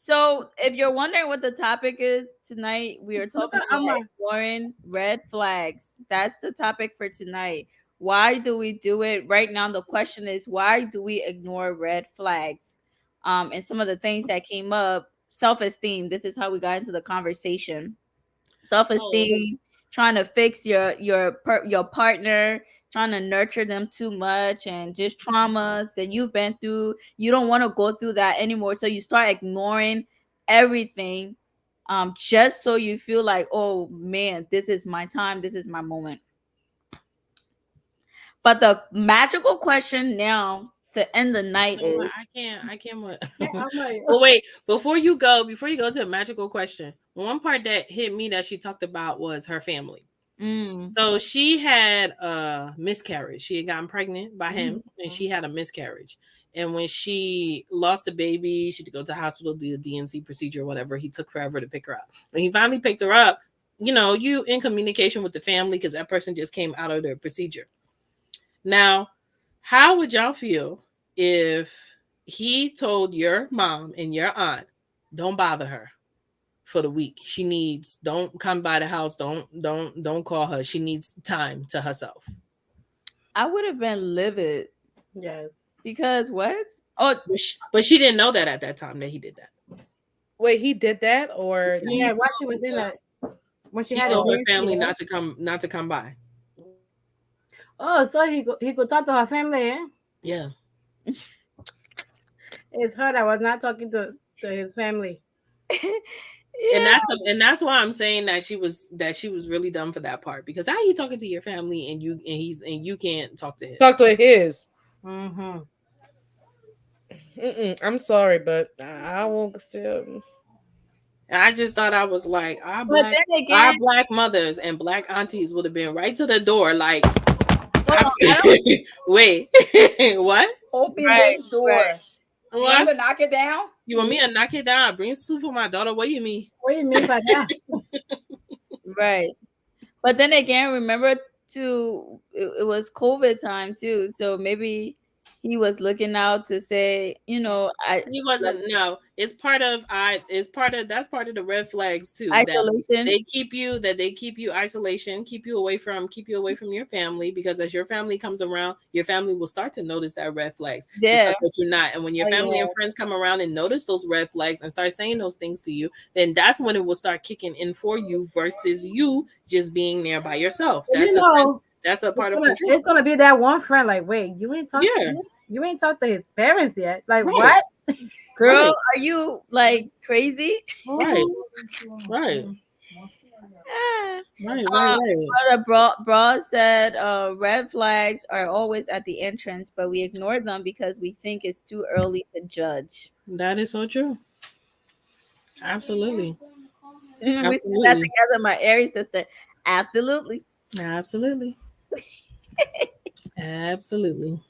So, if you're wondering what the topic is tonight, we are Look talking at about Amma. ignoring red flags. That's the topic for tonight. Why do we do it? Right now, the question is, why do we ignore red flags? And some of the things that came up, self-esteem. This is how we got into the conversation. Oh, Self-esteem, trying to fix your partner, trying to nurture them too much, and just traumas that you've been through. You don't want to go through that anymore, so you start ignoring everything, just so you feel like, oh man, this is my time, this is my moment. But the magical question now to end the night is, I can't. Yeah, Amma. Well, wait. Before you go to the magical question, one part that hit me that she talked about was her family. mm, So she had a miscarriage. She had gotten pregnant by him, and she had a miscarriage. And when she lost the baby, she had to go to the hospital, do the DNC procedure, whatever. He took forever to pick her up. When he finally picked her up, you in communication with the family because that person just came out of their procedure. Now, how would y'all feel if he told your mom and your aunt, don't bother her for the week. She needs don't come by the house, don't call her. She needs time to herself. I would have been livid Yes. because what? Oh, But she didn't know that at that time that he did that. Wait, he did that, or Yeah, while she was in a when she He had a told her pregnancy, family right? not to come by. Oh, so he could talk to her family, eh? Yeah. It's her that was not talking to his family. And Yeah, that's why I'm saying that she was really dumb for that part, because how you talking to your family and you can't talk to Talk his. to his. Mm-hmm. I'm sorry, but I won't say. And I just thought, I was like, but then our again, black mothers and black aunties would have been right to the door, like, hold on, I don't. wait, what? Open Right, this right. door. You want What? to knock it down? You want me to knock it down? Bring soup for my daughter? What do you mean? What do you mean by that? Right. But then again, remember it was COVID time too. So maybe he was looking out to say, I He like wasn't. No, it's part of it's part of that's part of the red flags too. That isolation. they keep you isolation, keep you away from your family, because as your family comes around, your family will start to notice that red flags, the Yeah. stuff that you're not. And when your Oh family yeah. and friends come around and notice those red flags and start saying those things to you, then that's when it will start kicking in for you, versus you just being there by yourself. You know, That's a it's part of gonna control. it's gonna be that one friend. Like, wait, Yeah, you ain't talked to his parents yet. Like, right, what? Girl, right, are you like crazy? right, right, Ah. right, right, right. Brother Bra said red flags are always at the entrance, but we ignore them because we think it's too early to judge. That is so true. Absolutely. We said that Absolutely. together, my Aries sister. Absolutely. Absolutely. Absolutely.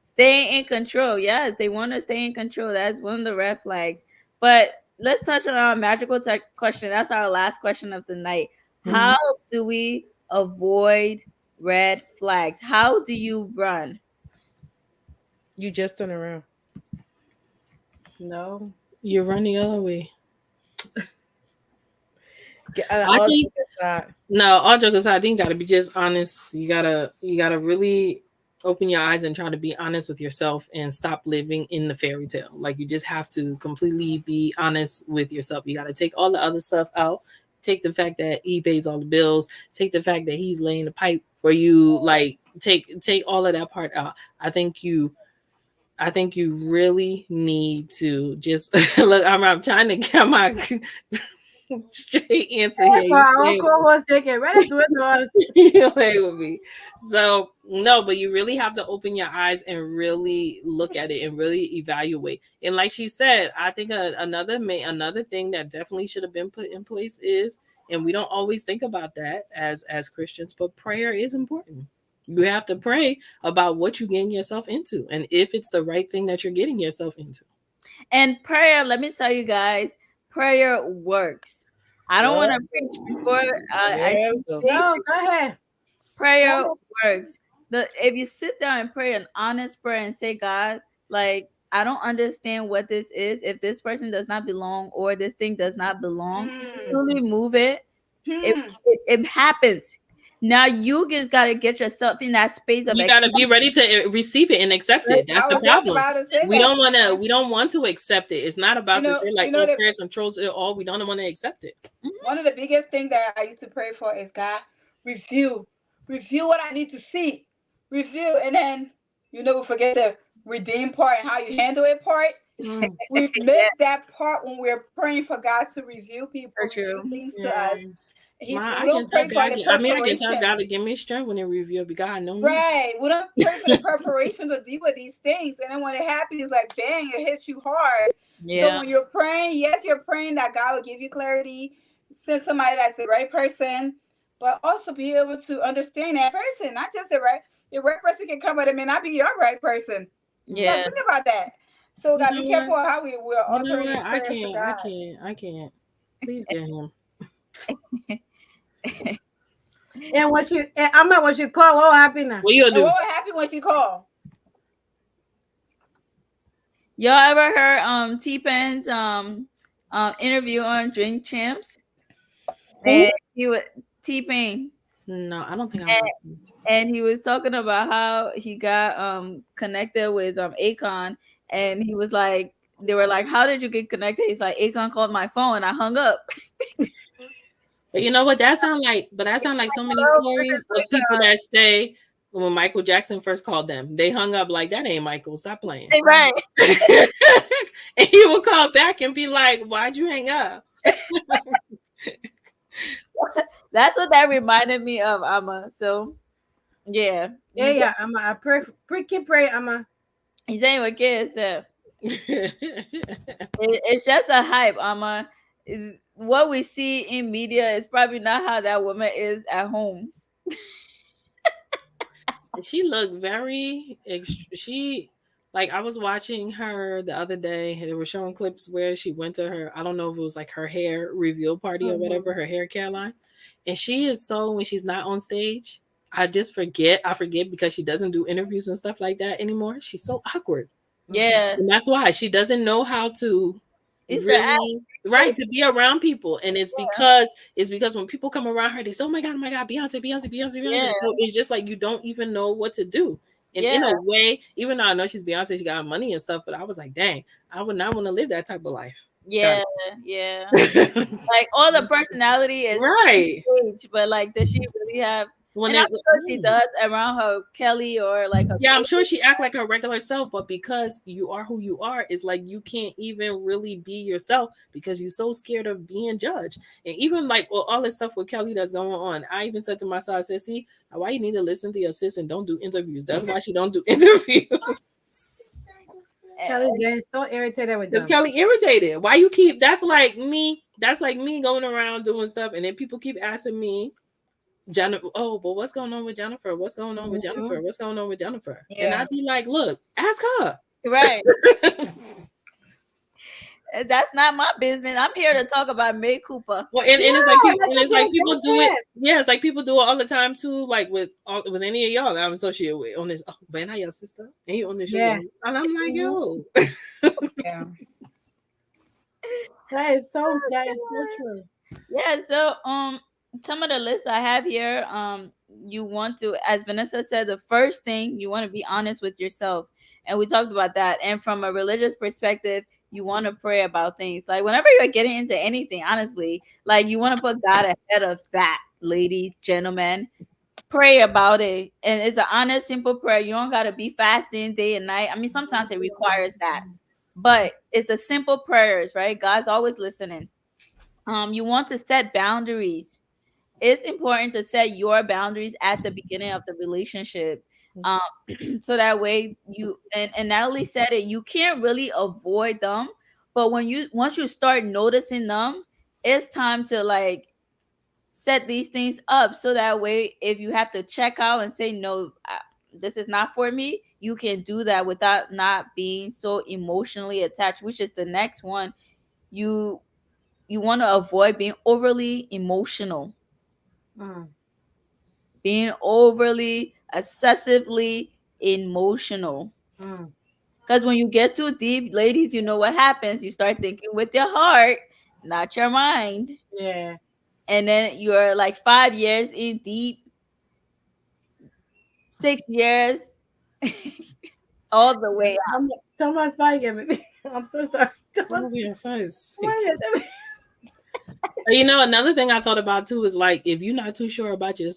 Stay in control. Yes, they want to stay in control. That's one of the red flags. But let's touch on our magical tech question. That's our last question of the night. Mhm. How do we avoid red flags? How do you run? You just turn around. No. You're running the other way. Get I all think jokes aside. no, all jokes aside, I think you gotta be just honest. You gotta really open your eyes and try to be honest with yourself and stop living in the fairy tale. Like, you just have to completely be honest with yourself. You gotta take all the other stuff out. Take the fact that he pays all the bills. Take the fact that he's laying the pipe for you. Like, take all of that part out. I think you really need to just look. I'm trying to get my straight answer Hey, here. for You our playing co-host taking ready to it to us. you playing with me. So no, but you really have to open your eyes and really look at it and really evaluate. And like she said, I think another thing that definitely should have been put in place is, and we don't always think about that as Christians, but prayer is important. You have to pray about what you're getting yourself into, and if it's the right thing that you're getting yourself into. And prayer, let me tell you guys, prayer works. I don't want Yep. to preach before I There we speak go. faith. No, go ahead. Go Prayer ahead. works. If you sit down and pray an honest prayer and say, God, like, I don't understand what this is. If this person does not belong or this thing does not belong, Hmm. truly move it. It, Hmm. it happens. Now you just got to get yourself in that space of You got to be acceptance. ready to receive it and accept it. That's I the was just problem. about to say We that. don't want to. We don't want to accept it. It's not You about to know, say you like, know "Oh, that prayer controls it all." We don't want to accept it. one of the biggest things that I used to pray for is God, review, review what I need to see, review, and then we forget the redeem part and how you handle it part. Mm, We Yeah, miss that part when we're praying for God to review people, so review true. things to yeah, us. I We can don't tell pray for God. the I mean, I can tell preparations. God to give me strength when He reveal. Because God know me. Right. We don't pray for the preparation to deal with these things. And then when it happens, like bang, it hits you hard. So Yeah, when you're praying, yes, you're praying that God will give you clarity, send somebody that's the right person, but also be able to understand that person, not just the right person can come, but it may not be your right person. You gotta yeah. think about that. So we You gotta be know what? careful how we're You know altering what? these prayers to God. I can't. Please get him. And I'm not what you call. What happened now? What you gonna And do? what will happen when she call? Y'all ever heard T-Pain's interview on Drink Champs? Who? And he was T-Pain. No, I don't think I watched this. And he was talking about how he got connected with Akon, and he was like, they were like, how did you get connected? He's like, Akon called my phone and I hung up. But you know what? That sound like so many Hello, stories of Princess people that say, when Michael Jackson first called them. They hung up like that ain't Michael. Stop playing. Right. And he would call back and be like, "Why'd you hang up?" That's what that reminded me of, Amma. So yeah, Yeah, yeah. I pray, pray. he's saying what kids said. It's just a hype, Amma. What we see in media is probably not how that woman is at home. She looked very she like I was watching her the other day. They were showing clips where she went to her, I don't know if it was like her hair reveal party or whatever, her hair care line. And she is so, when she's not on stage, I forget because she doesn't do interviews and stuff like that anymore. She's so awkward. Yeah, And that's why she doesn't know how to interact. really, right, to be around people. And it's because when people come around her, they say, oh my god, Beyonce, Beyonce, Beyonce, Yeah, Beyonce. So it's just like you don't even know what to do. And yeah, in a way, even though I know she's Beyonce, she got money and stuff, but I was like, dang, I would not want to live that type of life. yeah, yeah. Like all the personality is Right. stage, but like, does she really have? When And they I'm sure she does around her Kelly or like her. Yeah, I'm sure she act like her regular self, but because you are who you are, it's like you can't even really be yourself because you're so scared of being judged. And even like all this stuff with Kelly that's going on, I even said to myself, I said, see, why you need to listen to your sis and don't do interviews. That's why she don't do interviews. Kelly's getting so irritated with Because them. Kelly irritated. Why you keep that's like me going around doing stuff and then people keep asking me, Jennifer, oh, but what's going on with Jennifer? What's going on with Jennifer? What's going on with Jennifer? And Yeah. I'd be like, look, ask her. Right. That's not my business. I'm here to talk about May Cooper. Well, and it's like No, and it's like people do it. yes. Yeah, it's like people do it all the time too. Like with any of y'all that I'm associated with on this. Oh, Ben, I your sister, and you on the show, Yeah. and I'm like, yo, Yeah. That is so true. Yeah, so some of the lists I have here, you want to, as Vanessa said, the first thing you want to be honest with yourself. And we talked about that. And from a religious perspective, you want to pray about things. Like whenever you're getting into anything, honestly, like you want to put God ahead of that, ladies, gentlemen. Pray about it. And it's an honest, simple prayer. You don't gotta be fasting day and night. I mean, sometimes it requires that. But it's the simple prayers, right? God's always listening. You want to set boundaries. It's important to set your boundaries at the beginning of the relationship, um, so that way you and Natalie said it, you can't really avoid them, but once you start noticing them, it's time to like set these things up so that way if you have to check out and say no, this is not for me, you can do that without not being so emotionally attached, which is the next one. You you want to avoid being overly emotional, Mm, being overly excessively emotional. mm, Because when you get too deep, ladies, you know what happens. You start thinking with your heart, not your mind. yeah. And then you're like 5 years in deep, 6 years, all the way out. Thomas Biden. I'm so sorry. Thomas, Another thing I thought about too is like if you're not too sure about sure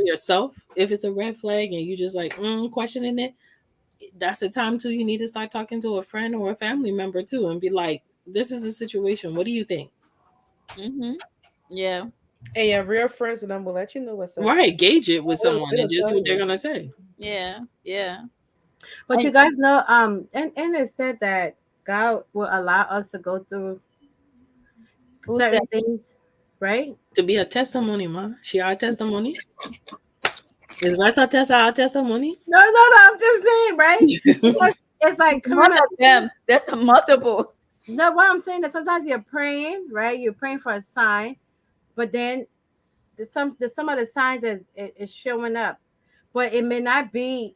yourself, if it's a red flag and you just like questioning it, that's the time too. You need to start talking to a friend or a family member too, and be like, "This is a situation. What do you think?" Mm-hmm. Yeah. And your real friends, and I'm gonna let you know what's up. Right, gauge it with someone It'll and just see tell what they're you. gonna say. Yeah. Yeah. but you guys know, and it said that God will allow us to go through Who said? certain things, right? To be a testimony, ma. She our testimony. Is that our testimony? No. I'm just saying, right? Because it's like One Karina. of them. There's a multiple. No, what I'm saying is sometimes you're praying, right? You're praying for a sign, but then some of the signs is showing up, but it may not be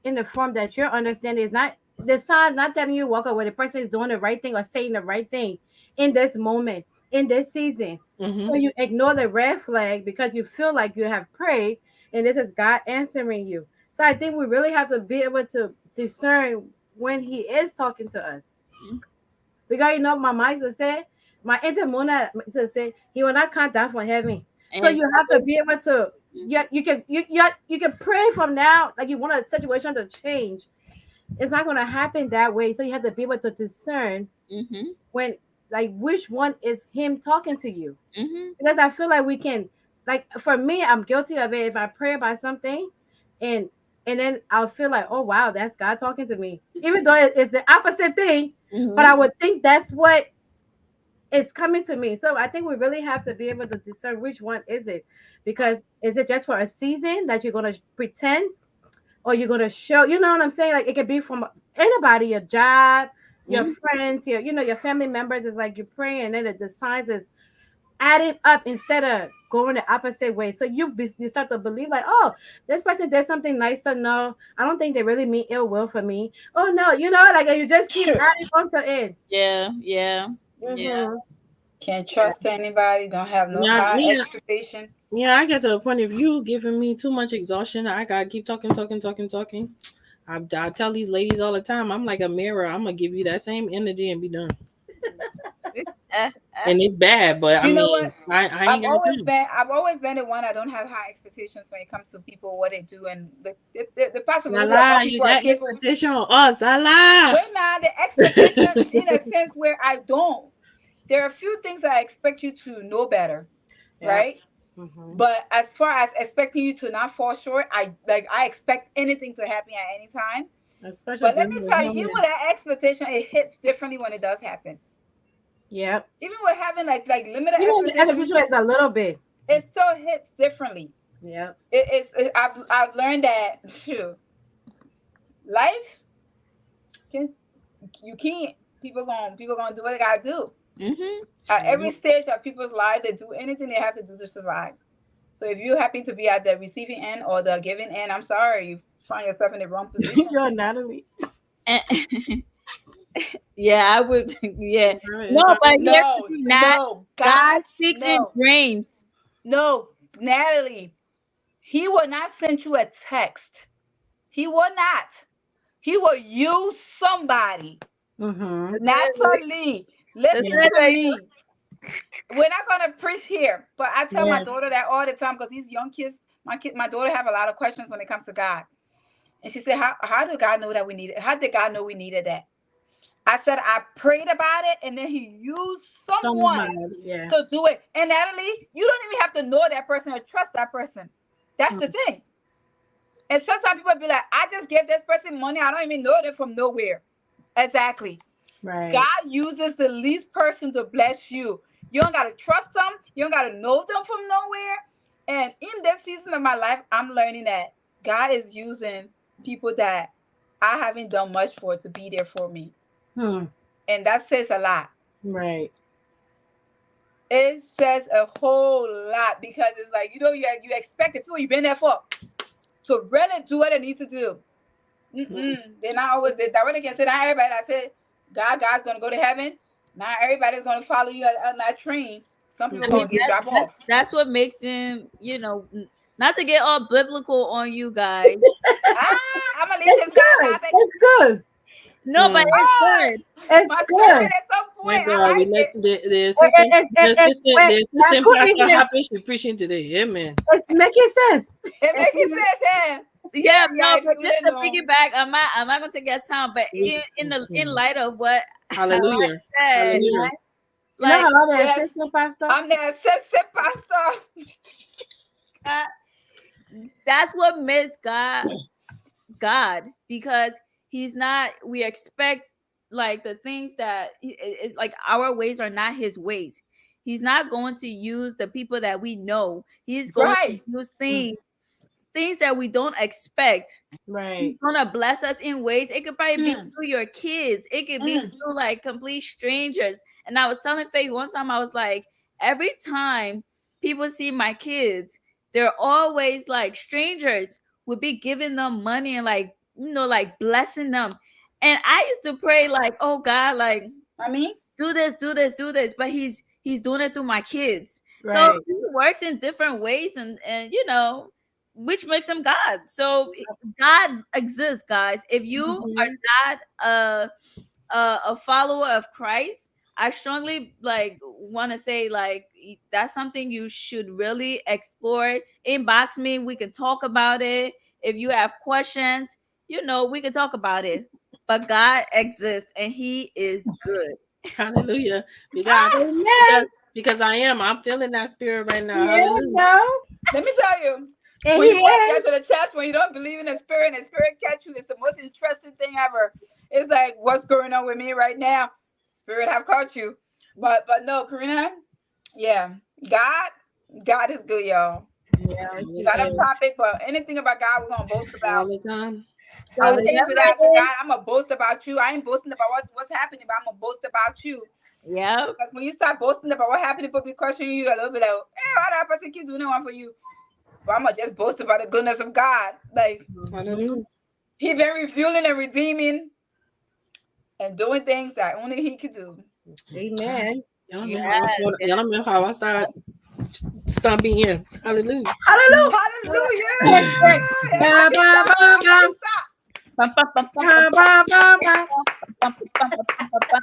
in the form that you're understanding. Is not the sign not telling you walk away. The person is doing the right thing or saying the right thing in this moment, in this season. So you ignore the red flag because you feel like you have prayed and this is God answering you. So I think we really have to be able to discern when He is talking to us. Because my mind said, my intermona say, He will not come down from heaven. So you have to be able to you can pray from now, like you want a situation to change. It's not gonna happen that way. So you have to be able to discern Mm-hmm. when, like, which one is him talking to you. Mm-hmm. Because I feel like we can, like, for me, I'm guilty of it. If I pray about something, and then I'll feel like, oh wow, that's God talking to me, even though it's the opposite thing, but I Mm-hmm. would think that's what is coming to me. So I think we really have to be able to discern which one is it, because is it just for a season that you're gonna pretend, or you're gonna show? You know what I'm saying? Like it could be from anybody, your job, your Mm-hmm. friends, your family members. Is like you're praying, and then the signs is adding up instead of going the opposite way. So you start to believe like, oh, this person did something nice. So no, I don't think they really mean ill will for me. Oh no, like you just keep adding on to it. Yeah. Yeah. Yeah. Mm-hmm. Can't trust anybody. Don't have no Yeah, high yeah, expectation. yeah. I get to a point, if you giving me too much exhaustion, I gotta keep talking, talking, talking, talking. I tell these ladies all the time, I'm like a mirror. I'm gonna give you that same energy and be done. And it's bad, but I You know mean, what? I ain't got time. I've always been the one. I don't have high expectations when it comes to people, what they do, and the La possibility of la, what you people are got capable. expectation on us. La la. When now the expectation, in a sense where I don't. There are a few things I expect you to know better, Yeah. right? Mm-hmm. But as far as expecting you to not fall short, I expect anything to happen at any time. Especially But let dealing me with tell you, even with humans. that expectation, it hits differently when it does happen. Yep. Even with having like limited Even the expectation, expectation is a little bit. it still hits differently. Yep. I've learned that phew, life can you can't people gonna do what they gotta do. Mm-hmm. At every Yep. stage of people's life, they do anything they have to do to survive. So if you happen to be at the receiving end or the giving end, I'm sorry, you find yourself in the wrong position. You're Natalie. And, yeah, I would. Yeah. It's No, about but to be. here's the No, thing, Nat. no, God God, speaks in no, dreams. no, Natalie, he will not send you a text. He will not. He will use somebody. Mm-hmm. Natalie, The listen Yeah. to same way. me. We're not gonna preach here, but I tell my Yeah. daughter that all the time because these young kids, my daughter have a lot of questions when it comes to God. And she said, how did God know that we needed? How did God know we needed that? I said, I prayed about it, and then He used someone Somebody. Yeah. to do it. And Natalie, you don't even have to know that person or trust that person. That's the Mm. thing. And sometimes people be like, I just gave this person money. I don't even know them from nowhere. Exactly. Right. God uses the least person to bless you. You don't gotta trust them. You don't gotta know them from nowhere. And in this season of my life, I'm learning that God is using people that I haven't done much for to be there for me. Hmm. And that says a lot. Right. It says a whole lot because it's like, you expect the people you've been there for to really do what they need to do. They're not always there. That way they can say, not everybody. I said, God's gonna go to heaven. Not everybody's gonna follow you on that train. Some people I mean, gonna get Mm-hmm. dropped off. that's what makes him, not to get all biblical on you guys. I'm gonna leave It's this God good. topic. It's good. No, but Hmm. it's Oh, good. It's my good. spirit is so point. Thank I God we like let it. the It's assistant good pastor English. happen. She preaching today. Amen. It's making sense. It And makes sense. Yeah, yeah, yeah, yeah. no, If but you just didn't to know, piggyback, I'm not gonna take your time, but in Mhm. light of what I Hallelujah. said, Hallelujah. You know like, how the yes, assistant pastor? I'm the assistant pastor. uh, that's what makes God, because He's not. We expect like the things that it's like our ways are not His ways. He's not going to use the people that we know. He's going to Right. use things that we don't expect. He's Right. gonna bless us in ways. It could probably be Mm, through your kids. It could be mm. through like complete strangers. And I was telling Faith one time, I was like, every time people see my kids, they're always like strangers would be giving them money and like like blessing them. And I used to pray like, oh God, like I mean, do this, do this, do this. But he's doing it through my kids. So Right. he works in different ways, and which makes him God. So God exists, guys. If you Mm-hmm. are not a follower of Christ, I strongly like want to say like that's something you should really explore, inbox me. We can talk about it. If you have questions, we can talk about it. But God exists and He is good. Hallelujah. Because Amen. because I'm feeling that spirit right now. Yeah, Hallelujah. no. Let me tell you, And when he you first is. get to the chest, when you don't believe in the spirit catch you, it's the most interesting thing ever. It's like, what's going on with me right now? Spirit have caught you. But no, Karina, yeah. God, God is good, y'all. Yes, All he the Got a time. is. topic, but anything about God, we're gonna boast All about. the time. I was So saying today, whatever I said, it is, God, I'm gonna boast about you. I ain't boasting about what's happening, but I'm gonna boast about you. yeah. Because when you start boasting about what happened, people be questioning you a little bit like, why that person keep doing one for you? But I'm gonna just boast about the goodness of God. Like Hallelujah. He been revealing and redeeming and doing things that only He could do. Amen. Y'all know how I start being. Hallelujah. Hallelujah. Hallelujah! Quick, quick. It Ba, might be ba, stop. ba, I might ba. be stop. Bum, bum, bum, bum, Ba, ba, ba, ba.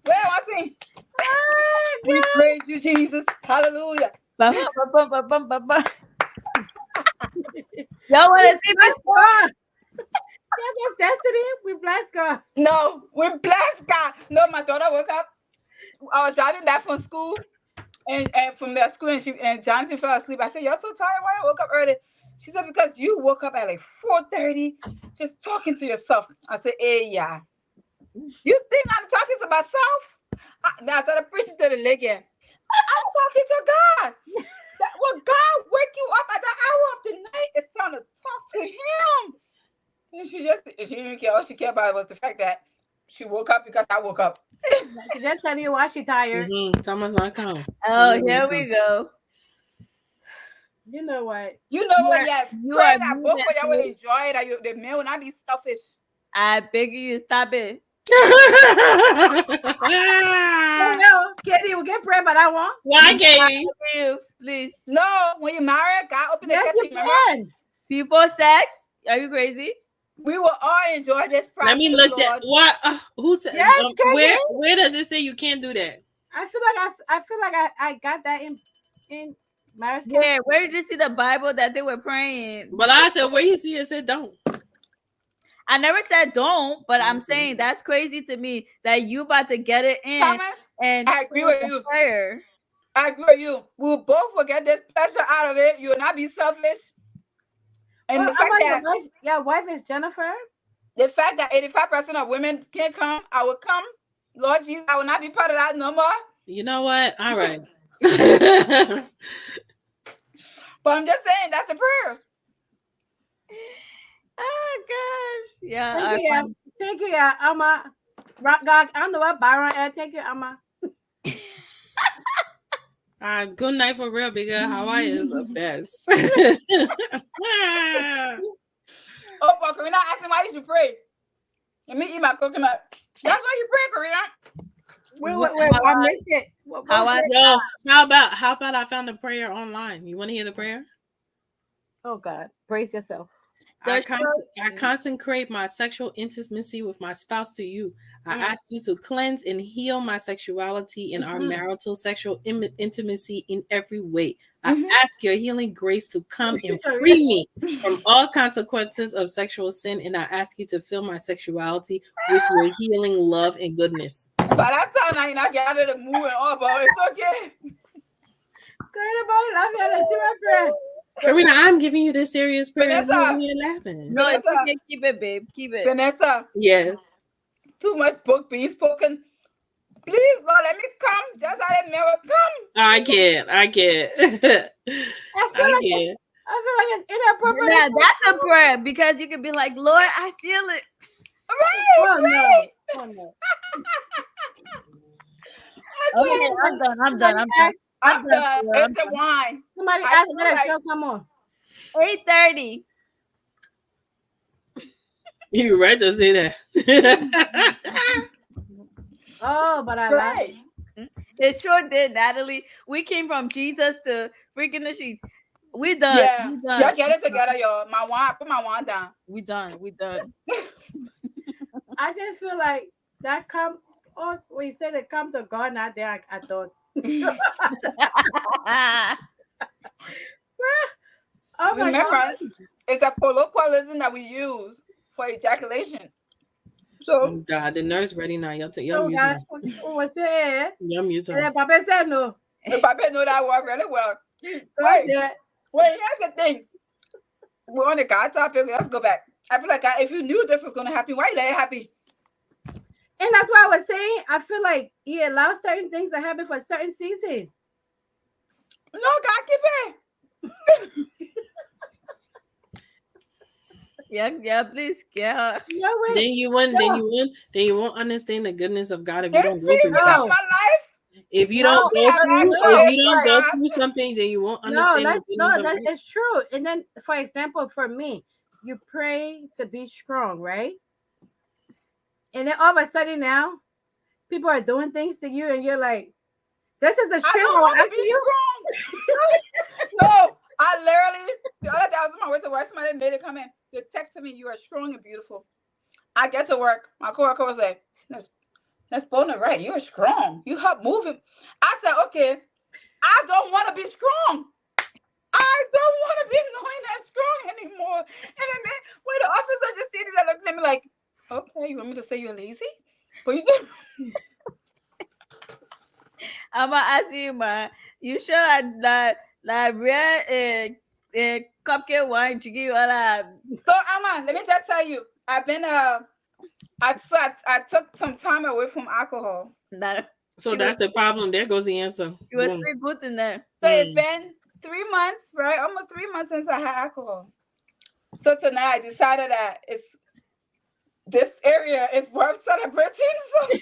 Where am I saying? Ah, We God. praise you, Jesus. Hallelujah. bum, bum, bum, bum, bum, bum, bum. Y'all want to see Bless this? God. Yeah, that's destiny. We bless God. No, we bless God. No, my daughter woke up. I was driving back from school and from the school and Jonathan fell asleep. I said, "You're so tired. Why you woke up early?" She said, "Because you woke up at like 4:30, just talking to yourself." I said, "Hey, yeah. You think I'm talking to myself?" Now I started preaching to the lady again. I'm talking to God. That when God wake you up at the hour of the night, it's time to talk to Him. And she didn't care. All she cared about was the fact that she woke up because I woke up. She just telling you why she tired. Thomas not come. Oh, here we go. You know what? You know You what? are Yes. you Pray are that both of y'all will muted. enjoy it. That the man will not be selfish. I beg you, stop it. Oh no, Katie, we get prayer, but I want. Why, I Katie? beg you, please. No, when you marry, God open the Yes, you curtain. Remember, can. People sex? Are you crazy? we will all enjoy this Let me process, look at Lord. what. Who said? Yes, Katie. Where does it say you can't do that? I feel like I got that in marriage Where counseling. did you see the Bible that they were praying? But I said, where you see it said don't. I never said don't, but I'm Okay. saying that's crazy to me that you about to get it in Thomas, and I agree pray with the you. prayer. I agree with you. We'll both will get this pleasure out of it. You will not be selfish. And Well, the I'm fact like that your wife is Jennifer. 85% of women can't come, I will come. Lord Jesus, I will not be part of that no more. You know what? All right. But I'm just saying that's the prayers. Oh gosh. Yeah, Thank I you, yeah. find Thank you, yeah. Rock God. I don't know what Byron and thank you, Amma. Good night for real, because Hawaii is the best. Oh, but Karina asked me why you should pray. Let me eat my coconut. That's why you pray, Karina. Wait, I missed it. What how was I it? Yo, how about I found a prayer online? You want to hear the prayer? Oh God, brace yourself. I, there's cons- I consecrate my sexual intimacy with my spouse to you. I ask you to cleanse and heal my sexuality and our marital sexual intimacy in every way. I ask your healing grace to come and free me from all consequences of sexual sin, and I ask you to fill my sexuality with your healing love and goodness. By that time, I not get out of the mood and all, but it's okay. Good boy, love you. Let's see my prayer. Karina, I'm giving you this serious prayer. Vanessa, You're laughing. no, it's Vanessa, okay. Keep it, babe. Keep it. Vanessa, Yes. too much book being spoken. Please, Lord, let me come. Just how that man will come. I can't. I can't. I feel I like can't. it's inappropriate. Now, that's a prayer because you can be like, Lord, I feel it. Right, Oh no. right. Oh no. Okay, Okay, I'm done. I'm done. Somebody I'm done. asked. I'm I'm done. done. I'm It's the done. wine. Somebody I asked feel when that like show come on. 8:30. You right to say that. Oh, but I love right. It sure did, Natalie. We came from Jesus to freaking the sheets. We done. Yeah. We done. Y'all get it together, y'all. My wine, put my wine down. We done. We done. I just feel like that come Oh, when you said it come to God, not there, I thought. Oh my God. Remember, it's a colloquialism that we use for ejaculation. So, Oh God, the nurse ready now. Y'all So, mute guys, her. who was there? Y'all mute And her. then Papa said no. if I know that word really well. God Wait, there. here's the thing. We're on the God topic. Let's go back. I feel like if you knew this was going to happen, why you let it happen? And that's why I was saying, I feel like he allows certain things to happen for a certain season. No, God, keep it. Yeah, please get her. No way. Then you won't understand the goodness of God if you This don't go through season of something. No. my life, If you I don't only go have through, asked for if No. this, you don't but go God, through something, then you won't No, understand the goodness of God. it's true. And then, for example, for me, you pray to be strong, right? And then all of a sudden now, people are doing things to you, and you're like, "This is the I strength I don't was want to be asking you." strong. No, I literally, the other day I was on my way to work, somebody made a comment. They texted me, "You are strong and beautiful." I get to work. My coworker was like, that's Bona right. You're strong. You help move him. I said, okay, I don't want to be strong. I don't want to be knowing that strong anymore. And then when the officer just sitting there looking at me like, okay, you want me to say you're lazy? But you just I'm gonna ask you, man. You sure that real cupcake wine to give you all that? so Amma, let me just tell you, I've been I took some time away from alcohol. That So she was that's the problem. There goes the answer. she was Boom. still good in there. So it's been 3 months, right? Almost 3 months since I had alcohol. So tonight I decided that this area is worth celebrating. So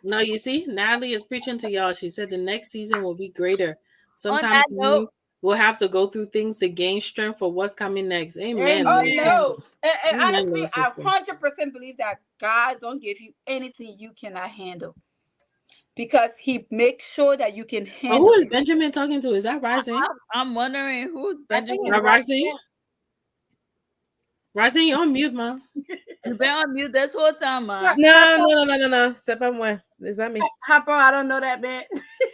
No, you see, Natalie is preaching to y'all. She said the next season will be greater. On that Sometimes note, we will have to go through things to gain strength for what's coming next. Amen, oh little amen. sister. no. And Amen, honestly, little I sister. 100% believe that God don't give you anything you cannot handle. Because he makes sure that you can Oh, who handle is it. Benjamin talking to? Is that Rising? I'm wondering who's I think Benjamin. it's Rising? Rising, you're on mute, man. You been on mute this whole time, man. No. C'est pas moi. It's not me. Hopper. I don't know that man.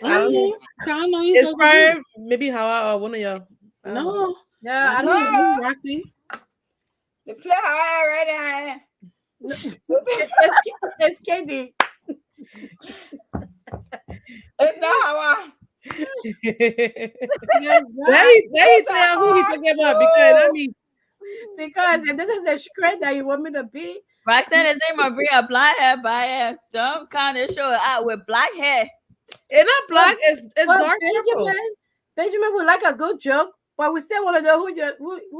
I don't know. I know you It's talking to. probably maybe Hawa or one of y'all. I don't know. No, No, I I think don't it's know. you, Roxy. The play how I already. It's Katie. It's not how I. Yes, Let God. me It's a tell who he hard talking about because I no. mean Because if this is the script that you want me to be, Roxanne is saying my bring a black hair by hair. Don't kind of show it out with black hair. it's not black, it's well, dark purple. Benjamin would like a good joke, but we still want to know who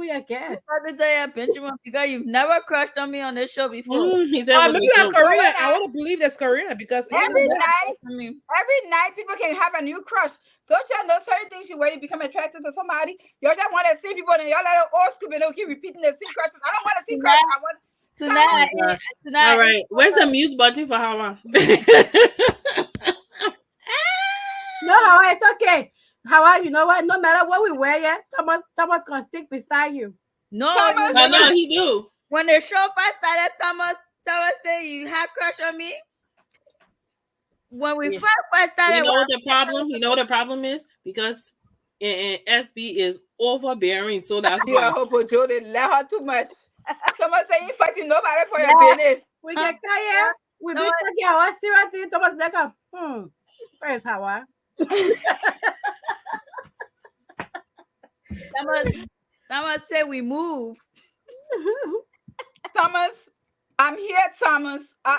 you get. Let me tell you, Benjamin, because you've never crushed on me on this show before. He said it was Maybe a not joke. Karina. Well, I want to believe that's Karina because ain't no Every way. night, I mean, every night people can have a new crush. Don't y'all know certain things you wear, you become attracted to somebody? Y'all just want to see people and y'all let it all scoop and they'll keep repeating the same crushes. I don't want to see crush. I want tonight, Oh, God. tonight. All right, where's the mute button for Hawa? No, Hawa, it's okay. Hawa, you know what? No matter what we wear, yeah, Thomas gonna stick beside you. No, Thomas. No, he do. when the show first started, Thomas said you had crush on me. When we Yeah. first started, You know what the problem? You know what the problem is? Because SB is overbearing, so that's Yeah, why. I hope Jody let her too much. Someone say you fighting nobody for your Yeah. business. We get tired. We be Thomas- talking our serious thing. Thomas like, where's Hawa? Thomas said we move. Thomas, I'm here, Thomas. I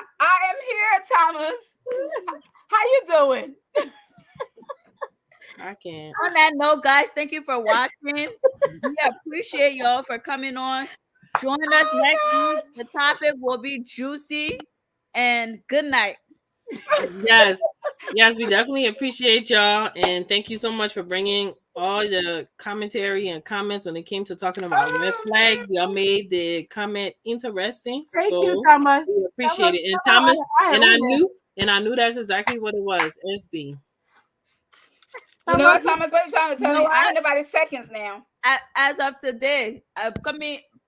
am here, Thomas. How you doing? I can't. On that note, guys, thank you for watching. We appreciate y'all for coming on. Join us next week. The topic will be juicy. And good night. Yes, we definitely appreciate y'all, and thank you so much for bringing all the commentary and comments when it came to talking about red flags. Y'all made the comment interesting, Thank so you, Thomas. we appreciate it. And Thomas, and I knew that's exactly what it was. SB. You know what, Thomas? What you trying to tell You know me? I what? ain't nobody seconds now. As of today,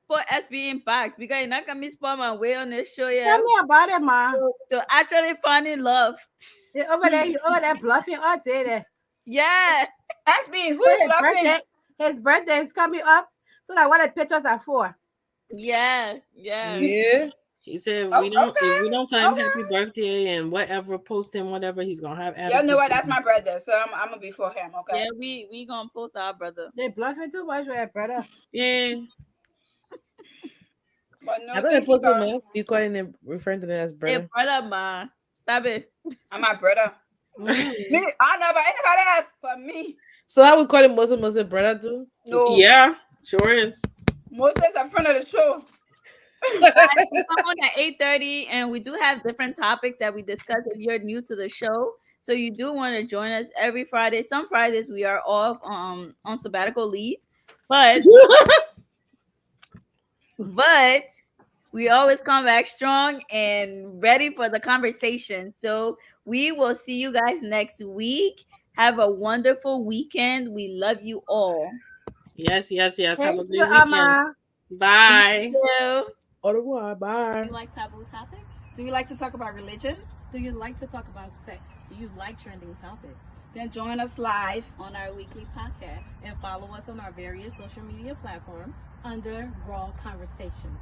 put SB in box because you're not gonna spend my way on this show Tell yet me about it, ma. to actually find in love. You over there bluffing all day there. Yeah. Ask me who So is bluffing. his birthday is coming up. So that what the pictures are for. Yeah. Yeah. He said Oh, if we don't tell him okay. happy birthday and whatever, post him whatever, he's gonna have Y'all know attitude. what? That's my brother, so I'm gonna be for him. Okay. Yeah, we gonna post our brother. They bluffing too much with their brother. Yeah. But no, I thought they thank you, posted God. him. You calling him, referring to him as Hey, brother. brother, man. Stop it. I'm my brother. Me, I know about anybody else but me. So I would call him Muslim brother too. No, Yeah, sure is. Moses in front of the show. Guys, we come on at 8:30, and we do have different topics that we discuss if you're new to the show. So you do want to join us every Friday. Some Fridays we are off on sabbatical leave, but we always come back strong and ready for the conversation. So we will see you guys next week. Have a wonderful weekend. We love you all. Yes. Have Thank a you, great weekend. Amma. Bye. Thank you. Au revoir. Bye. Do you like taboo topics? Do you like to talk about religion? Do you like to talk about sex? Do you like trending topics? Then join us live On our weekly podcast. And follow us on our various social media platforms. under Raw Conversations.